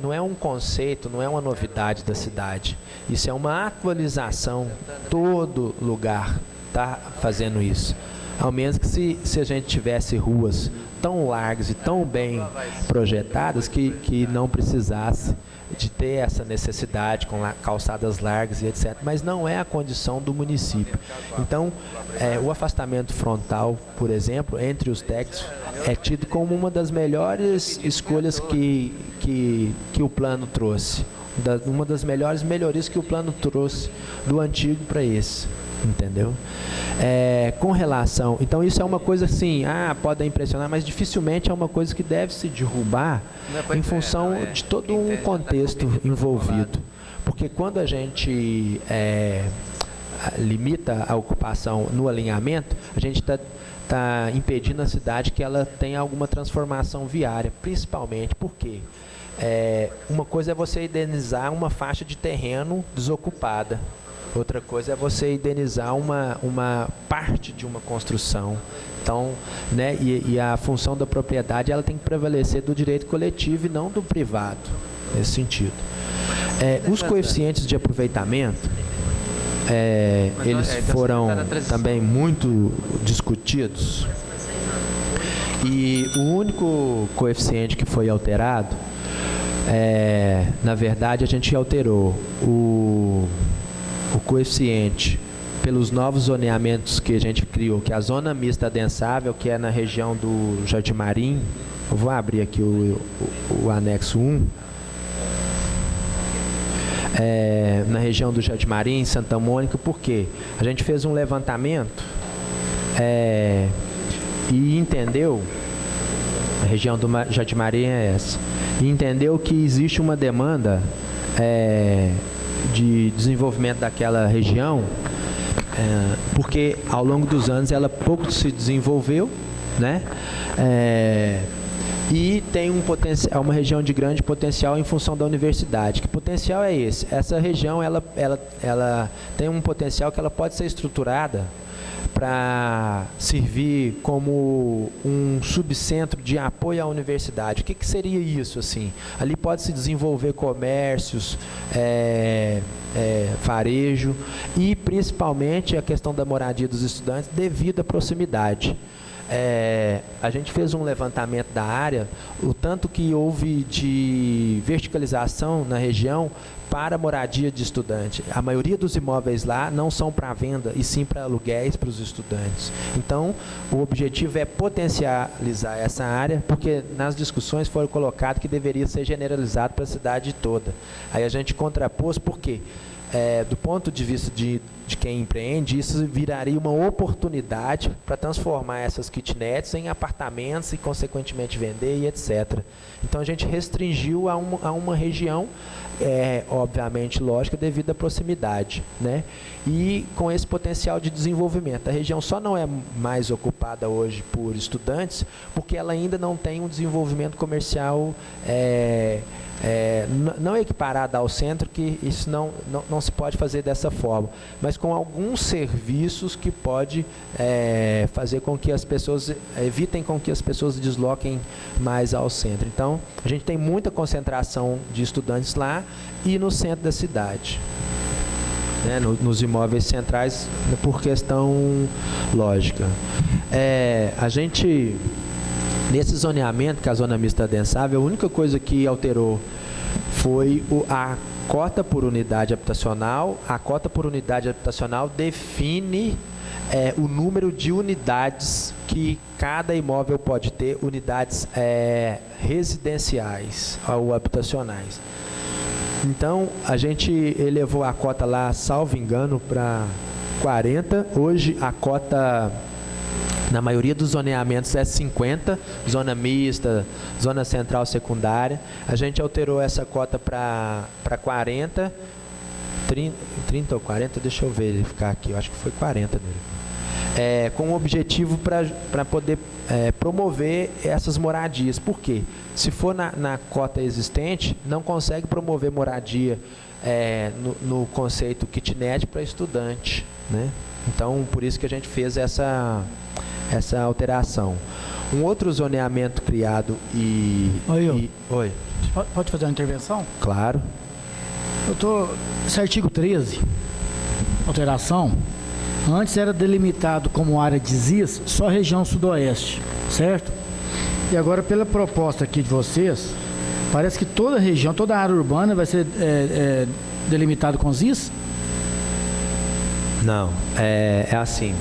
Speaker 1: não é um conceito, não é uma novidade da cidade. Isso é uma atualização. Todo lugar está fazendo isso. Ao menos que se a gente tivesse ruas tão largas e tão bem projetadas que não precisasse de ter essa necessidade com calçadas largas e etc. Mas não é a condição do município. Então, o afastamento frontal, por exemplo, entre os técnicos, é tido como uma das melhores escolhas que o plano trouxe. Uma das melhores melhorias que o plano trouxe do antigo para esse. Entendeu? Com relação... Então, isso é uma coisa assim, pode impressionar, mas dificilmente é uma coisa que deve se derrubar em função de todo um contexto envolvido. Porque quando a gente limita a ocupação no alinhamento, a gente está impedindo a cidade que ela tenha alguma transformação viária, principalmente porque uma coisa é você indenizar uma faixa de terreno desocupada. Outra coisa é você indenizar uma parte de uma construção. Então, né, e a função da propriedade ela tem que prevalecer do direito coletivo e não do privado, nesse sentido. Os coeficientes de aproveitamento, eles foram também muito discutidos. E o único coeficiente que foi alterado, na verdade, a gente alterou o coeficiente pelos novos zoneamentos que a gente criou, que é a zona mista adensável, que é na região do Jardim Marim. Eu vou abrir aqui o anexo 1. Na região do Jardim Marim, Santa Mônica, porque a gente fez um levantamento e entendeu, a região do Jardim Marim é essa, e entendeu que existe uma demanda de desenvolvimento daquela região, porque ao longo dos anos ela pouco se desenvolveu, né? E tem uma região de grande potencial em função da universidade. Que potencial é esse? Essa região ela tem um potencial que ela pode ser estruturada para servir como um subcentro de apoio à universidade. O que seria isso, assim? Ali pode se desenvolver comércios, varejo e, principalmente, a questão da moradia dos estudantes devido à proximidade. A gente fez um levantamento da área, o tanto que houve de verticalização na região para moradia de estudante. A maioria dos imóveis lá não são para venda, e sim para aluguéis para os estudantes. Então, o objetivo é potencializar essa área, porque nas discussões foi colocado que deveria ser generalizado para a cidade toda. Aí a gente contrapôs, por quê? Do ponto de vista de quem empreende, isso viraria uma oportunidade para transformar essas kitnets em apartamentos e, consequentemente, vender e etc. Então, a gente restringiu a uma região, obviamente, lógica, devido à proximidade, né? E com esse potencial de desenvolvimento. A região só não é mais ocupada hoje por estudantes, porque ela ainda não tem um desenvolvimento comercial não equiparada ao centro, que isso não se pode fazer dessa forma, mas com alguns serviços que pode fazer com que as pessoas, evitem com que as pessoas desloquem mais ao centro. Então, a gente tem muita concentração de estudantes lá e no centro da cidade, né, nos imóveis centrais, por questão lógica. A gente... Nesse zoneamento, que é a zona mista adensável, a única coisa que alterou foi a cota por unidade habitacional. A cota por unidade habitacional define o número de unidades que cada imóvel pode ter, unidades residenciais ou habitacionais. Então, a gente elevou a cota lá, salvo engano, para 40. Hoje, a cota... Na maioria dos zoneamentos é 50, zona mista, zona central secundária. A gente alterou essa cota para 40, 30 ou 40, deixa eu verificar aqui, eu acho que foi 40 dele. com o objetivo para poder promover essas moradias. Por quê? Se for na cota existente, não consegue promover moradia no conceito kitnet para estudante, né? Então, por isso que a gente fez essa alteração. Um outro zoneamento criado
Speaker 2: Oi.
Speaker 1: Oi.
Speaker 2: Pode fazer uma intervenção?
Speaker 1: Claro.
Speaker 2: Esse artigo 13, alteração, antes era delimitado como área de ZIS só a região sudoeste, certo? E agora, pela proposta aqui de vocês, parece que toda a região, toda a área urbana vai ser delimitado com ZIS?
Speaker 1: Não, é assim.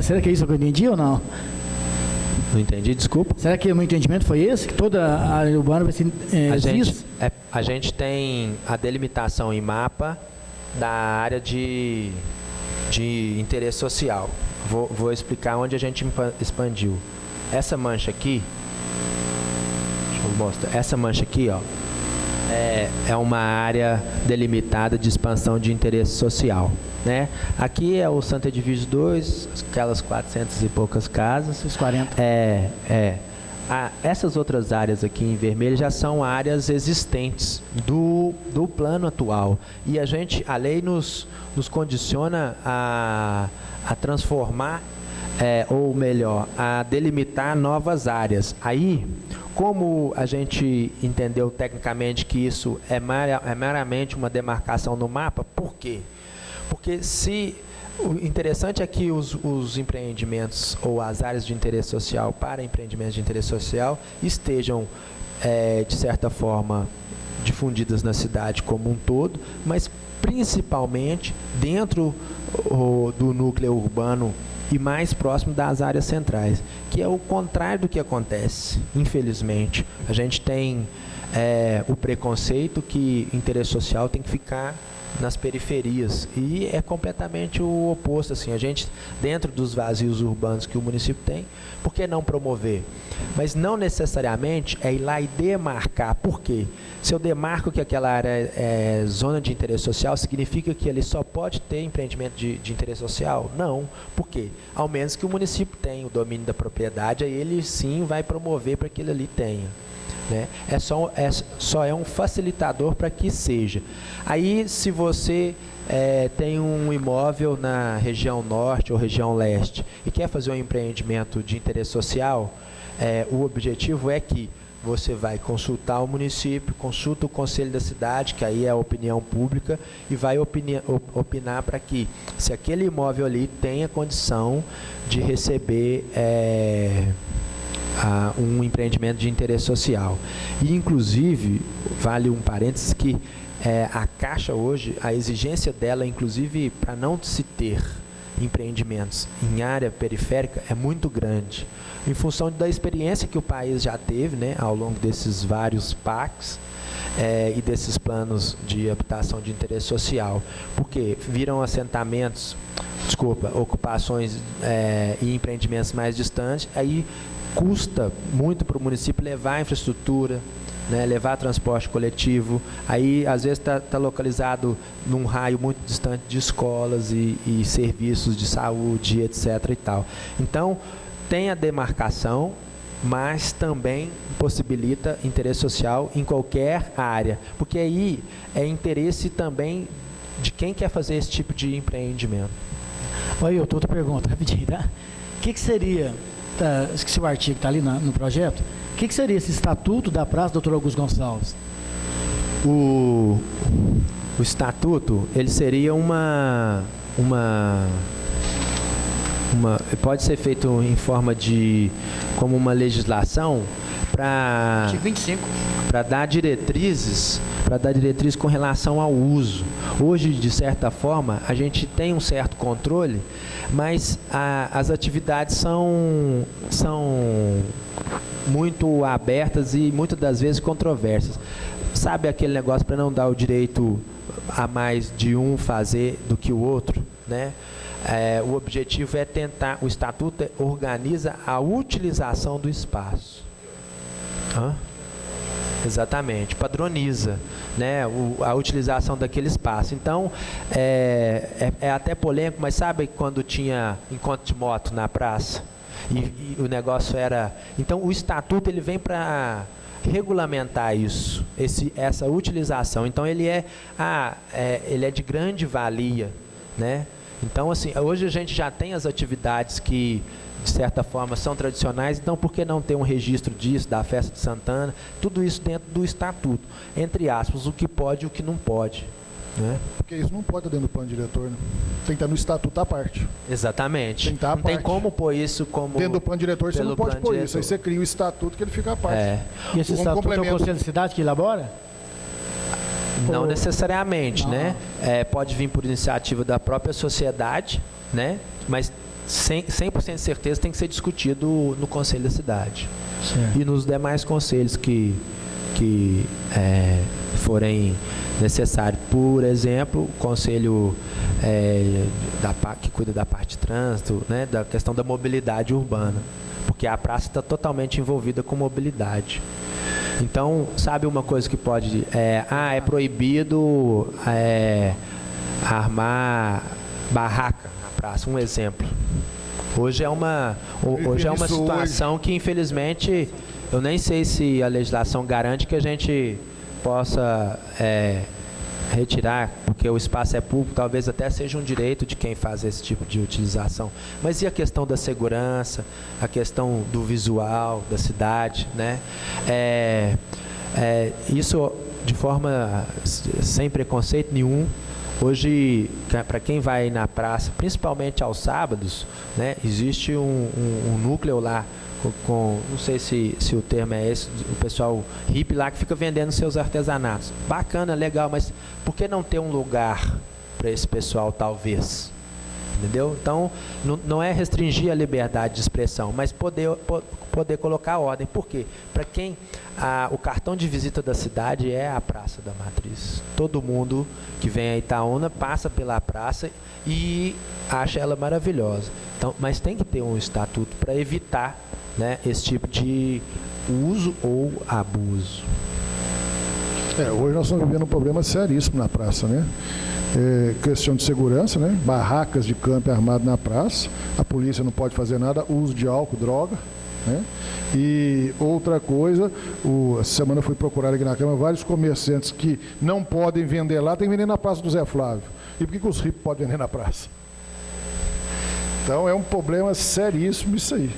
Speaker 2: Será que é isso que eu entendi ou não?
Speaker 1: Não entendi, desculpa.
Speaker 2: Será que o meu entendimento foi esse? Que toda a área urbana vai ser ZIS?
Speaker 1: A gente tem a delimitação em mapa da área de interesse social. Vou explicar onde a gente expandiu. Essa mancha aqui, deixa eu mostrar. Essa mancha aqui, ó, é uma área delimitada de expansão de interesse social, né? Aqui é o Santa Edvígio 2, aquelas 400 e poucas casas.
Speaker 2: 40.
Speaker 1: Essas outras áreas aqui em vermelho já são áreas existentes do plano atual. E a lei nos condiciona a transformar, ou melhor, a delimitar novas áreas. Aí, como a gente entendeu tecnicamente que isso é meramente uma demarcação no mapa, por quê? Porque o interessante é que os empreendimentos ou as áreas de interesse social para empreendimentos de interesse social estejam, de certa forma, difundidas na cidade como um todo, mas principalmente dentro do núcleo urbano e mais próximo das áreas centrais, que é o contrário do que acontece, infelizmente. A gente tem o preconceito que interesse social tem que ficar nas periferias, e é completamente o oposto, assim. A gente, dentro dos vazios urbanos que o município tem, por que não promover? Mas não necessariamente é ir lá e demarcar. Por quê? Se eu demarco que aquela área é zona de interesse social, significa que ali só pode ter empreendimento de interesse social? Não. Por quê? Ao menos que o município tenha o domínio da propriedade, aí ele sim vai promover para que ele ali tenha, né? Só é um facilitador para que seja. Aí, se você tem um imóvel na região norte ou região leste e quer fazer um empreendimento de interesse social, o objetivo é que você vai consultar o município, consulta o conselho da cidade, que aí é a opinião pública, e vai opinar para que, se aquele imóvel ali tenha condição de receber um empreendimento de interesse social. E, inclusive, vale um parênteses que a Caixa hoje, a exigência dela, inclusive, para não se ter empreendimentos em área periférica, é muito grande, em função da experiência que o país já teve, né, ao longo desses vários PACs e desses planos de habitação de interesse social, porque viram ocupações e empreendimentos mais distantes, aí custa muito para o município levar a infraestrutura, né, levar transporte coletivo, aí às vezes está localizado num raio muito distante de escolas e serviços de saúde, etc. e tal. Então, tem a demarcação, mas também possibilita interesse social em qualquer área, porque aí é interesse também de quem quer fazer esse tipo de empreendimento.
Speaker 2: Oi, outra pergunta, rapidinho, tá? O que seria, esqueci o artigo que está ali no projeto, o que seria esse estatuto da Praça Dr. Augusto Gonçalves?
Speaker 1: O estatuto, ele seria pode ser feito em forma como uma legislação para
Speaker 2: Artigo 25.
Speaker 1: Para dar diretrizes com relação ao uso. Hoje, de certa forma, a gente tem um certo controle, mas as atividades são muito abertas e muitas das vezes controversas. Sabe aquele negócio para não dar o direito a mais de um fazer do que o outro, né? O objetivo é tentar, o estatuto organiza a utilização do espaço. Exatamente, padroniza, né, a utilização daquele espaço. Então, é até polêmico, mas sabe quando tinha encontro de moto na praça? E o negócio era... Então, o estatuto ele vem para regulamentar isso, essa utilização. Então, ele é de grande valia, né? Então, assim, hoje a gente já tem as atividades que, de certa forma, são tradicionais, então por que não ter um registro disso, da festa de Santana? Tudo isso dentro do estatuto, entre aspas, o que pode e o que não pode, né?
Speaker 5: Porque isso não pode estar dentro do plano diretor, né? Tem que estar no estatuto à parte.
Speaker 1: Exatamente.
Speaker 5: Tem que estar à
Speaker 1: não tem
Speaker 5: parte.
Speaker 1: como pôr isso como...
Speaker 5: Dentro do plano diretor você
Speaker 1: pelo
Speaker 5: não pode
Speaker 1: plano
Speaker 5: pôr
Speaker 1: diretor.
Speaker 5: isso, aí você cria o estatuto que ele fica à parte.
Speaker 2: E esse
Speaker 5: Como
Speaker 2: estatuto é o
Speaker 5: complemento.
Speaker 2: Conselho de Cidade que elabora?
Speaker 1: Não
Speaker 2: Ou-
Speaker 1: necessariamente,
Speaker 2: Não.
Speaker 1: né? Pode vir por iniciativa da própria sociedade, né? Mas 100% de certeza tem que ser discutido no Conselho da Cidade.
Speaker 2: Certo.
Speaker 1: E nos demais conselhos que forem necessários. Por exemplo, o Conselho que cuida da parte de trânsito, né? Da questão da mobilidade urbana. Porque a praça está totalmente envolvida com mobilidade. Então, sabe uma coisa que pode... é proibido armar barraca na praça, um exemplo. Hoje é uma situação que, infelizmente, eu nem sei se a legislação garante que a gente possa retirar, porque o espaço é público, talvez até seja um direito de quem faz esse tipo de utilização. Mas e a questão da segurança, a questão do visual da cidade, né? Isso de forma sem preconceito nenhum. Hoje, para quem vai na praça, principalmente aos sábados, né, existe um núcleo lá, não sei se o termo é esse, o pessoal hippie lá que fica vendendo seus artesanatos. Bacana, legal, mas por que não ter um lugar para esse pessoal, talvez? Entendeu? Então, não é restringir a liberdade de expressão, mas poder colocar ordem. Por quê? Para quem o cartão de visita da cidade é a Praça da Matriz. Todo mundo que vem a Itaúna passa pela praça e acha ela maravilhosa. Então, mas tem que ter um estatuto para evitar, né, esse tipo de uso ou abuso.
Speaker 5: Hoje nós estamos vivendo um problema seríssimo na praça, né? Questão de segurança, né? Barracas de campo armado na praça, a polícia não pode fazer nada, uso de álcool, droga, né? E outra coisa, essa semana eu fui procurar aqui na Câmara vários comerciantes que não podem vender lá, tem que vender na Praça do Zé Flávio. E por que os ricos podem vender na praça? Então é um problema seríssimo isso aí.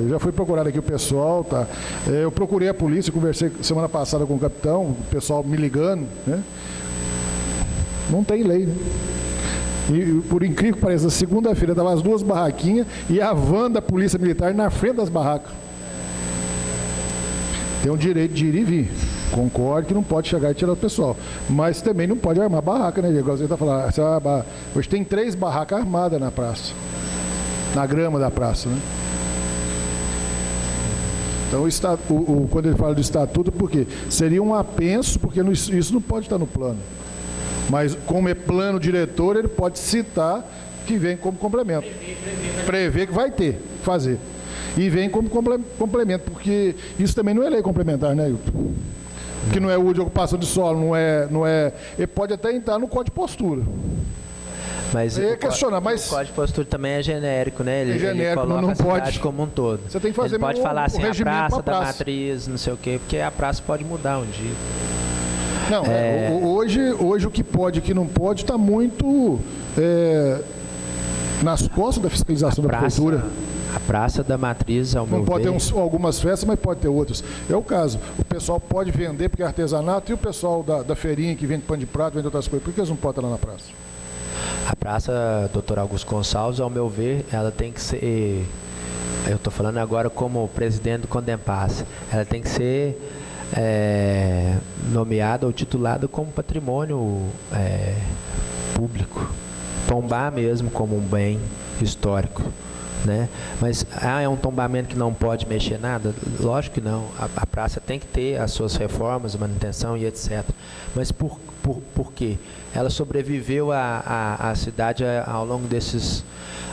Speaker 5: Já fui procurar aqui o pessoal, tá? Eu procurei a polícia, conversei semana passada com o capitão, o pessoal me ligando, né? Não tem lei, né? E por incrível que pareça, segunda-feira estavam as duas barraquinhas e a van da polícia militar na frente das barracas. Tem o direito de ir e vir. Concordo que não pode chegar e tirar o pessoal. Mas também não pode armar barraca, né, Diego? Você está falando, hoje tem 3 barracas armadas na praça, na grama da praça, né? Então, quando ele fala do estatuto, por quê? Seria um apenso, porque isso não pode estar no plano. Mas, como é plano diretor, ele pode citar que vem como complemento. Prever que vai ter, fazer. E vem como complemento, porque isso também não é lei complementar, né, Hilton? Que não é uso de ocupação de solo, não é. Ele pode até entrar no código de postura.
Speaker 1: Mas
Speaker 5: o código
Speaker 1: de postura também é genérico, né? Ele
Speaker 5: genérico,
Speaker 1: coloca
Speaker 5: não
Speaker 1: a cidade
Speaker 5: pode,
Speaker 1: como um todo.
Speaker 5: Você tem que fazer
Speaker 1: ele pode falar assim, a praça da
Speaker 5: praça.
Speaker 1: Matriz, não sei o quê, porque a praça pode mudar um dia.
Speaker 5: Não, hoje o que pode e o que não pode está muito nas costas da fiscalização da prefeitura.
Speaker 1: A Praça da Matriz, ao meu ver...
Speaker 5: Não pode ter algumas festas, mas pode ter outras. É o caso. O pessoal pode vender porque é artesanato e o pessoal da feirinha que vende pano de prato, vende outras coisas. Por que eles não podem estar lá na praça?
Speaker 1: A Praça Dr. Augusto Gonçalves, ao meu ver, ela tem que ser... Eu estou falando agora como presidente do Condempass. Ela tem que ser nomeada ou titulada como patrimônio público. Tombar mesmo como um bem histórico. né? Mas é um tombamento que não pode mexer nada? Lógico que não. A praça tem que ter as suas reformas, manutenção e etc. Mas por quê? Ela sobreviveu à cidade ao longo desses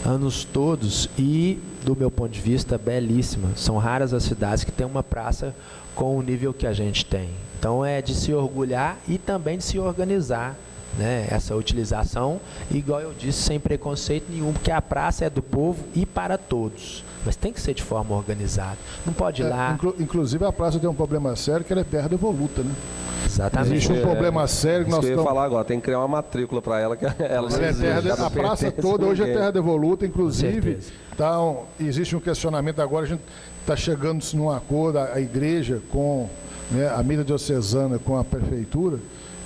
Speaker 1: anos todos e, do meu ponto de vista, belíssima. São raras as cidades que têm uma praça com o nível que a gente tem. Então é de se orgulhar e também de se organizar, né, essa utilização, igual eu disse, sem preconceito nenhum, porque a praça é do povo e para todos, mas tem que ser de forma organizada, não pode ir lá...
Speaker 5: Inclusive a praça tem um problema sério, que ela é terra devoluta, né?
Speaker 1: Exatamente.
Speaker 5: Existe um problema sério que nós
Speaker 4: eu ia
Speaker 5: estamos...
Speaker 4: falar agora, tem que criar uma matrícula para ela, que ela
Speaker 5: a praça toda hoje é terra devoluta, inclusive, existe um questionamento agora, a gente está chegando-se num acordo, a igreja com, né, a mídia diocesana com a prefeitura.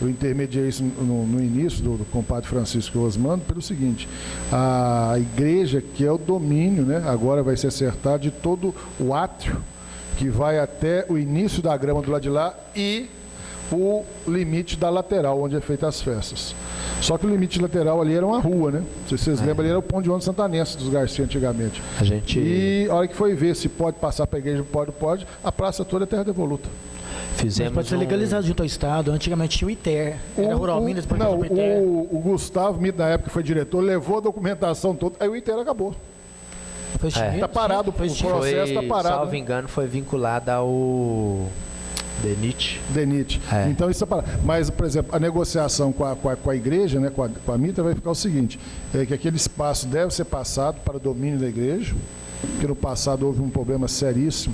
Speaker 5: Eu intermediei isso no início do compadre Francisco Osmando, pelo seguinte: a igreja, que é o domínio, né, agora vai ser acertado de todo o átrio, que vai até o início da grama do lado de lá e o limite da lateral, onde é feita as festas. Só que o limite lateral ali era uma rua, né? Se vocês lembram, ali era o ponto de ônibus santanense dos Garcia antigamente. E a hora que foi ver se pode passar para a igreja, pode, a praça toda é terra devoluta.
Speaker 2: Mas pode ser legalizado junto ao Estado. Antigamente tinha o ITER. Era Rural Minas, depois o ITER.
Speaker 5: O Gustavo Mito, na época que foi diretor, levou a documentação toda, aí o ITER acabou. Está parado, o processo está parado.
Speaker 1: Salvo engano, foi vinculado ao DENIT.
Speaker 5: Então isso é parado. Mas, por exemplo, a negociação com a igreja, né, com a Mita, vai ficar o seguinte: que aquele espaço deve ser passado para o domínio da igreja, porque no passado houve um problema seríssimo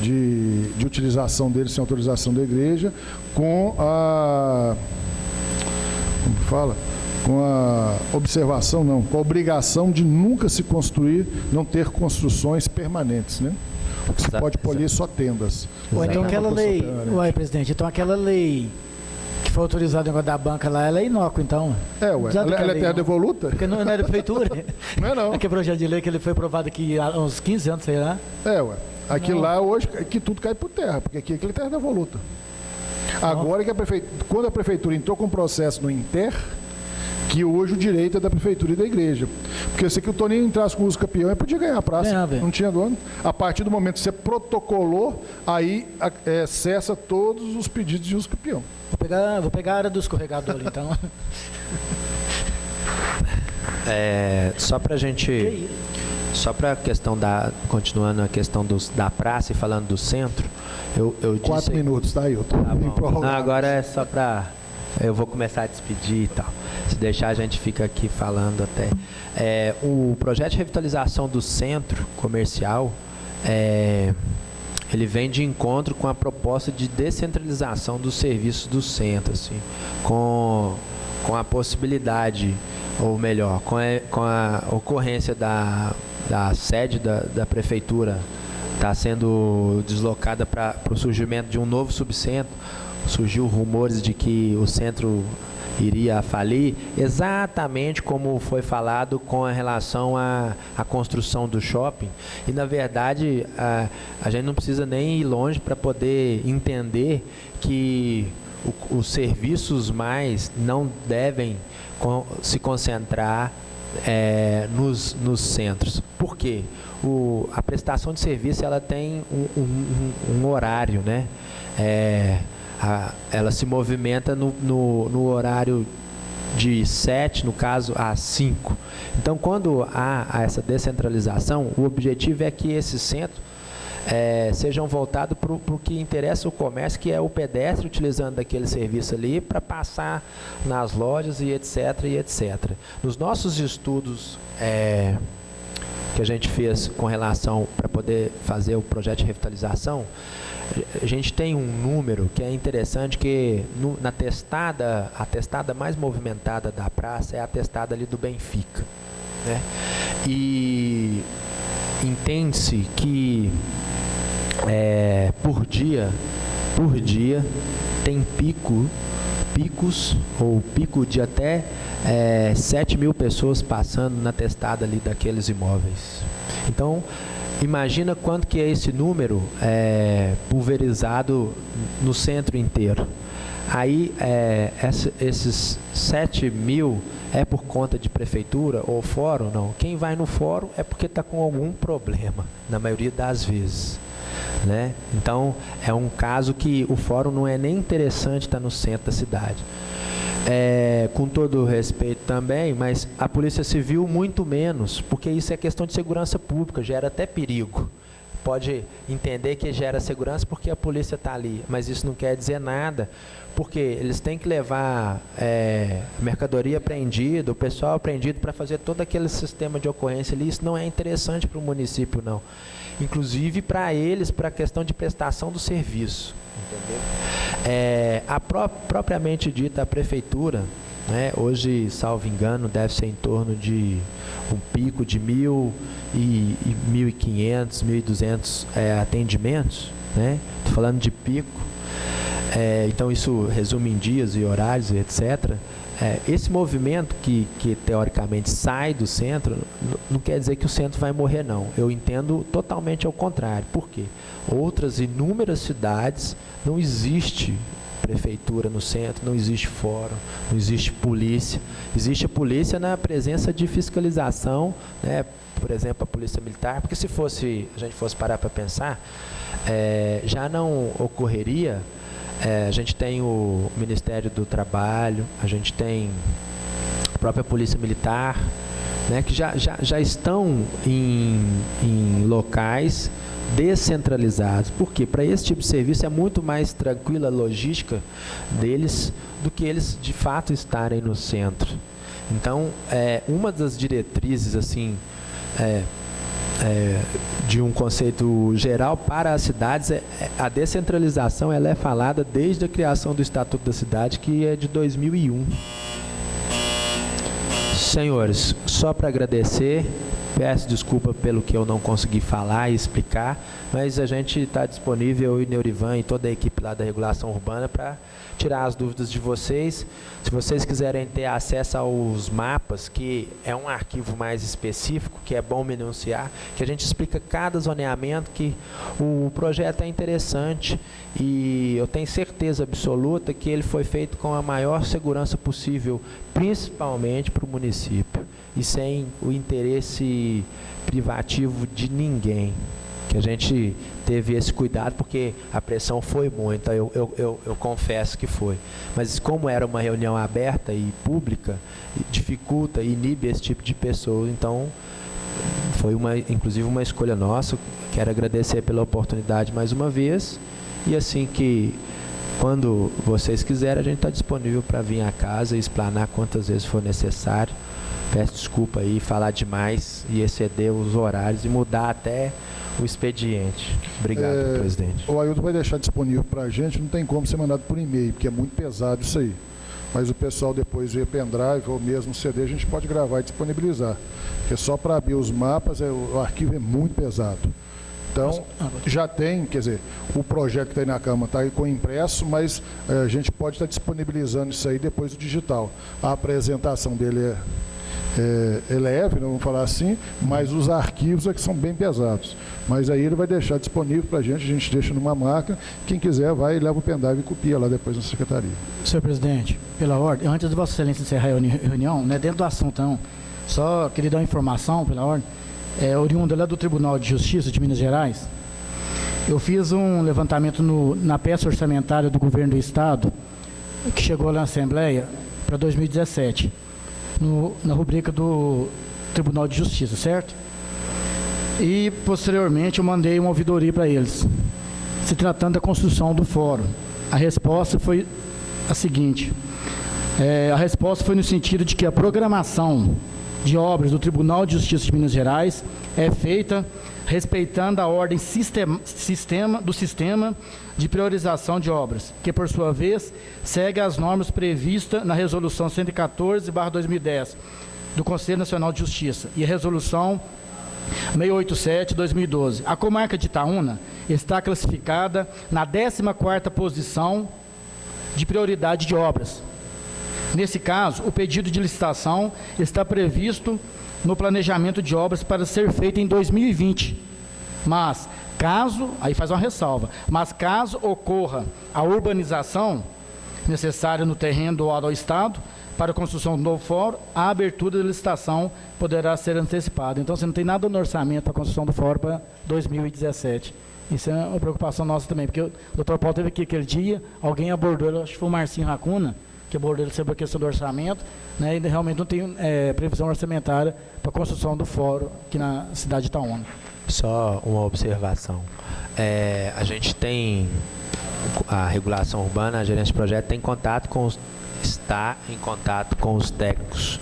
Speaker 5: de utilização dele sem autorização da igreja, com a observação, com a obrigação de nunca se construir, não ter construções permanentes, né? O que se pode polir só tendas.
Speaker 2: Então aquela lei, presidente, então aquela lei que foi autorizada no negócio da banca lá, ela é inócua, então.
Speaker 5: Ela é terra devoluta?
Speaker 2: Porque não é da prefeitura.
Speaker 5: Não é não.
Speaker 2: Aquele projeto de lei que ele foi aprovado aqui há uns 15 anos, sei lá.
Speaker 5: Aqui lá hoje, que tudo cai por terra, porque aqui é aquele terra devoluta. Agora que quando a prefeitura entrou com o processo no Inter, que hoje o direito é da prefeitura e da igreja. Porque se que o Toninho entrasse com o uso campeão, ele podia ganhar a praça. Não tinha dono. A partir do momento que você protocolou, aí cessa todos os pedidos de uso campeão.
Speaker 2: Vou pegar a área do escorregador ali, então.
Speaker 1: Só para a gente... Só para a questão continuando a questão da praça e falando do centro, eu disse...
Speaker 5: 4 minutos, tá, Ailton?
Speaker 1: Tá bom. Não, agora é só para... Eu vou começar a despedir e tal. Se deixar, a gente fica aqui falando até. O projeto de revitalização do centro comercial, ele vem de encontro com a proposta de descentralização dos serviços do centro, assim, com a possibilidade, ou melhor, com a ocorrência da sede da prefeitura está sendo deslocada para o surgimento de um novo subcentro. Surgiu rumores de que o centro iria falir, exatamente como foi falado com a relação à construção do shopping. E, na verdade, a gente não precisa nem ir longe para poder entender que os serviços mais não devem se concentrar nos centros. Por quê? A prestação de serviço ela tem um horário, né? Ela se movimenta no horário de 7, no caso, a 5. Então, quando há essa descentralização, o objetivo é que esses centros sejam voltados para o que interessa o comércio, que é o pedestre utilizando aquele serviço ali para passar nas lojas e etc, e etc. Nos nossos estudos que a gente fez com relação para poder fazer o projeto de revitalização, a gente tem um número que é interessante, que a testada mais movimentada da praça é a testada ali do Benfica, né? E entende-se que por dia tem picos ou pico de até 7.000 pessoas passando na testada ali daqueles imóveis. Então, imagina quanto que é esse número pulverizado no centro inteiro. Aí, esses 7 mil é por conta de prefeitura ou fórum? Não. Quem vai no fórum é porque está com algum problema, na maioria das vezes. Né? Então, é um caso que o fórum não é nem interessante estar no centro da cidade. Com todo o respeito também, mas a Polícia Civil muito menos, porque isso é questão de segurança pública, gera até perigo. Pode entender que gera segurança porque a polícia está ali, mas isso não quer dizer nada, porque eles têm que levar mercadoria apreendida, o pessoal apreendido para fazer todo aquele sistema de ocorrência ali. Isso não é interessante para o município, não. Inclusive para eles, para a questão de prestação do serviço. Entendeu? Propriamente dita, a prefeitura, né, hoje, salvo engano, deve ser em torno de um pico de 1.000 e 1.500, 1.200 atendimentos, né? Estou falando de pico. Então, isso resume em dias e horários, etc. Esse movimento que teoricamente sai do centro, não quer dizer que o centro vai morrer, não. Eu entendo totalmente ao contrário. Por quê? Outras inúmeras cidades não existe prefeitura no centro, não existe fórum, não existe polícia. Existe a polícia na presença de fiscalização, né? Por exemplo, a polícia militar, porque se a gente fosse parar para pensar, já não ocorreria. A gente tem o Ministério do Trabalho, a gente tem a própria Polícia Militar, né, que já estão em locais descentralizados. Por quê? Para esse tipo de serviço é muito mais tranquila a logística deles do que eles de fato estarem no centro. Então, uma das diretrizes assim, de um conceito geral para as cidades, a descentralização ela é falada desde a criação do Estatuto da Cidade, que é de 2001. Senhores, só para agradecer, peço desculpa pelo que eu não consegui falar e explicar, mas a gente está disponível, eu e Neurivan e toda a equipe lá da Regulação Urbana, para tirar as dúvidas de vocês. Se vocês quiserem ter acesso aos mapas, que é um arquivo mais específico, que é bom me enunciar, que a gente explica cada zoneamento, que o projeto é interessante e eu tenho certeza absoluta que ele foi feito com a maior segurança possível, principalmente para o município, e sem o interesse privativo de ninguém. Que a gente teve esse cuidado, porque a pressão foi muita, eu confesso que foi. Mas como era uma reunião aberta e pública, dificulta e inibe esse tipo de pessoa. Então, foi inclusive uma escolha nossa. Quero agradecer pela oportunidade mais uma vez. E assim que, quando vocês quiserem, a gente está disponível para vir à casa e explanar quantas vezes for necessário. Peço desculpa aí, falar demais e exceder os horários e mudar até o expediente. Obrigado, presidente.
Speaker 5: O Ailton vai deixar disponível para a gente, não tem como ser mandado por e-mail, porque é muito pesado isso aí. Mas o pessoal depois via pendrive ou mesmo CD, a gente pode gravar e disponibilizar. Porque só para abrir os mapas, o arquivo é muito pesado. Então, já tem, quer dizer, o projeto que está aí na Câmara está aí com impresso, mas a gente pode estar disponibilizando isso aí depois do digital. A apresentação dele é leve, vamos falar assim, mas os arquivos é que são bem pesados. Mas aí ele vai deixar disponível para a gente deixa numa máquina, quem quiser vai e leva o pendrive e copia lá depois na secretaria.
Speaker 2: Senhor presidente, pela ordem, antes de Vossa Excelência encerrar a reunião, né, dentro do assunto, então, só queria dar uma informação, pela ordem, oriunda lá do Tribunal de Justiça de Minas Gerais. Eu fiz um levantamento na peça orçamentária do Governo do Estado, que chegou lá na Assembleia, para 2017. Na rubrica do Tribunal de Justiça, certo? E, posteriormente, eu mandei uma ouvidoria para eles, se tratando da construção do fórum. A resposta foi a seguinte, a resposta foi no sentido de que a programação de obras do Tribunal de Justiça de Minas Gerais é feita respeitando a ordem do sistema de priorização de obras, que, por sua vez, segue as normas previstas na Resolução 114/2010 do Conselho Nacional de Justiça e a Resolução 687/2012. A comarca de Itaúna está classificada na 14ª posição de prioridade de obras. Nesse caso, o pedido de licitação está previsto no planejamento de obras para ser feito em 2020. Mas, caso, aí faz uma ressalva, mas caso ocorra a urbanização, necessária no terreno doado ao Estado para a construção do novo fórum, a abertura da licitação poderá ser antecipada. Então, você não tem nada no orçamento para a construção do fórum para 2017. Isso é uma preocupação nossa também, porque o Dr. Paulo teve aqui aquele dia, alguém abordou, acho que foi o Marcinho Racuna, que abordou sobre a questão do orçamento, né, e realmente não tem previsão orçamentária para a construção do fórum aqui na cidade de Itaúna.
Speaker 1: Só uma observação. A gente tem a regulação urbana, a gerência de projeto está em contato com os técnicos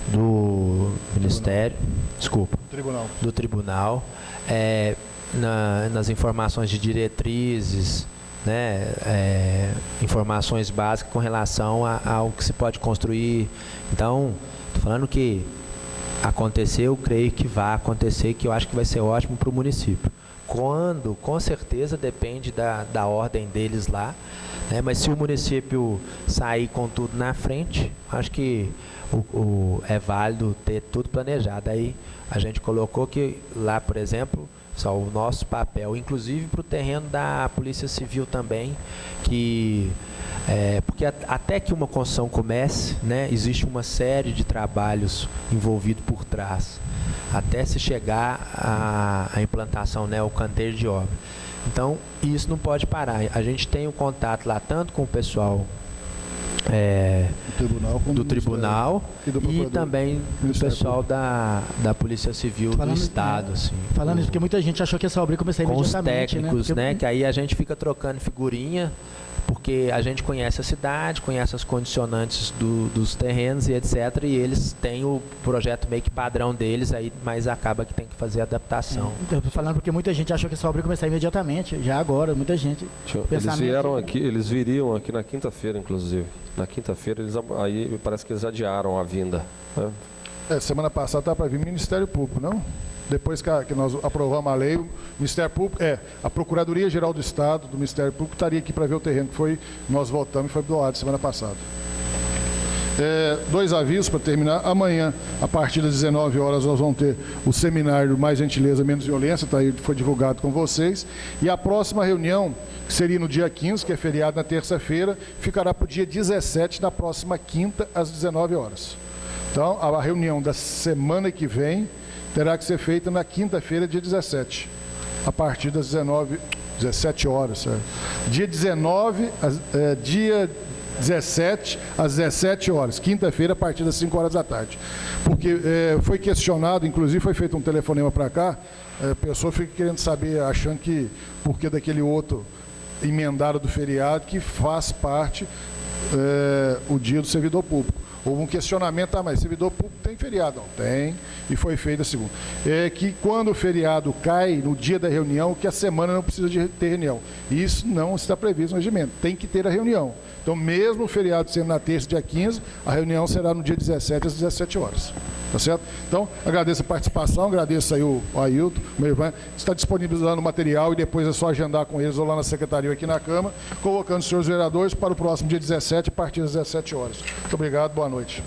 Speaker 1: do Ministério, do Tribunal, nas informações de diretrizes, né, informações básicas com relação ao que se pode construir. Então, estou falando que aconteceu, creio que vai acontecer, que eu acho que vai ser ótimo para o município. Quando, com certeza, depende da ordem deles lá, né? Mas se o município sair com tudo na frente, acho que é válido ter tudo planejado. Aí a gente colocou que lá, por exemplo, só o nosso papel, inclusive para o terreno da Polícia Civil também, que porque até que uma construção comece, né, existe uma série de trabalhos envolvidos por trás, até se chegar à implantação, né, o canteiro de obra. Então, isso não pode parar. A gente tem um contato lá tanto com o pessoal do tribunal e também do pessoal da Polícia Civil do Estado. Assim,
Speaker 2: falando isso, porque muita gente achou que essa obra ia começar imediatamente.
Speaker 1: Com os técnicos,
Speaker 2: né?
Speaker 1: Que aí a gente fica trocando figurinha, porque a gente conhece a cidade, conhece as condicionantes dos terrenos e etc. E eles têm o projeto meio que padrão deles, aí, mas acaba que tem que fazer adaptação.
Speaker 2: Estou falando porque muita gente achou que essa obra ia começar imediatamente, já agora, muita gente.
Speaker 4: Eles vieram aqui, eles viriam aqui na quinta-feira, inclusive. Na quinta-feira, aí parece que eles adiaram a vinda. Né?
Speaker 5: Semana passada estava para vir Ministério Público, não? Depois que nós aprovamos a lei, o Ministério Público, a Procuradoria-Geral do Estado, do Ministério Público, estaria aqui para ver o terreno que nós votamos e foi doado semana passada. 2 avisos para terminar. Amanhã, a partir das 19 horas, nós vamos ter o seminário Mais Gentileza, Menos Violência, tá aí, foi divulgado com vocês. E a próxima reunião, que seria no dia 15, que é feriado na terça-feira, ficará para o dia 17, na próxima quinta, às 19 horas. Então, a reunião da semana que vem terá que ser feita na quinta-feira, dia 17, a partir das 17 horas. Certo? Dia 17 às 17 horas, quinta-feira, a partir das 5 horas da tarde. Porque foi questionado, inclusive foi feito um telefonema para cá, a pessoa fica querendo saber, achando que, porque daquele outro emendado do feriado, que faz parte o dia do servidor público. Houve um questionamento, mas servidor público tem feriado? Não, tem, e foi feita a segunda. Que quando o feriado cai no dia da reunião, que a semana não precisa de ter reunião. Isso não está previsto no regimento, tem que ter a reunião. Então, mesmo o feriado sendo na terça, dia 15, a reunião será no dia 17, às 17 horas. Tá certo? Então, agradeço a participação, agradeço aí o Ailton, meu irmão, está disponibilizando o material e depois é só agendar com eles ou lá na secretaria aqui na Câmara, convocando os senhores vereadores para o próximo dia 17, a partir das 17 horas. Muito obrigado, boa noite.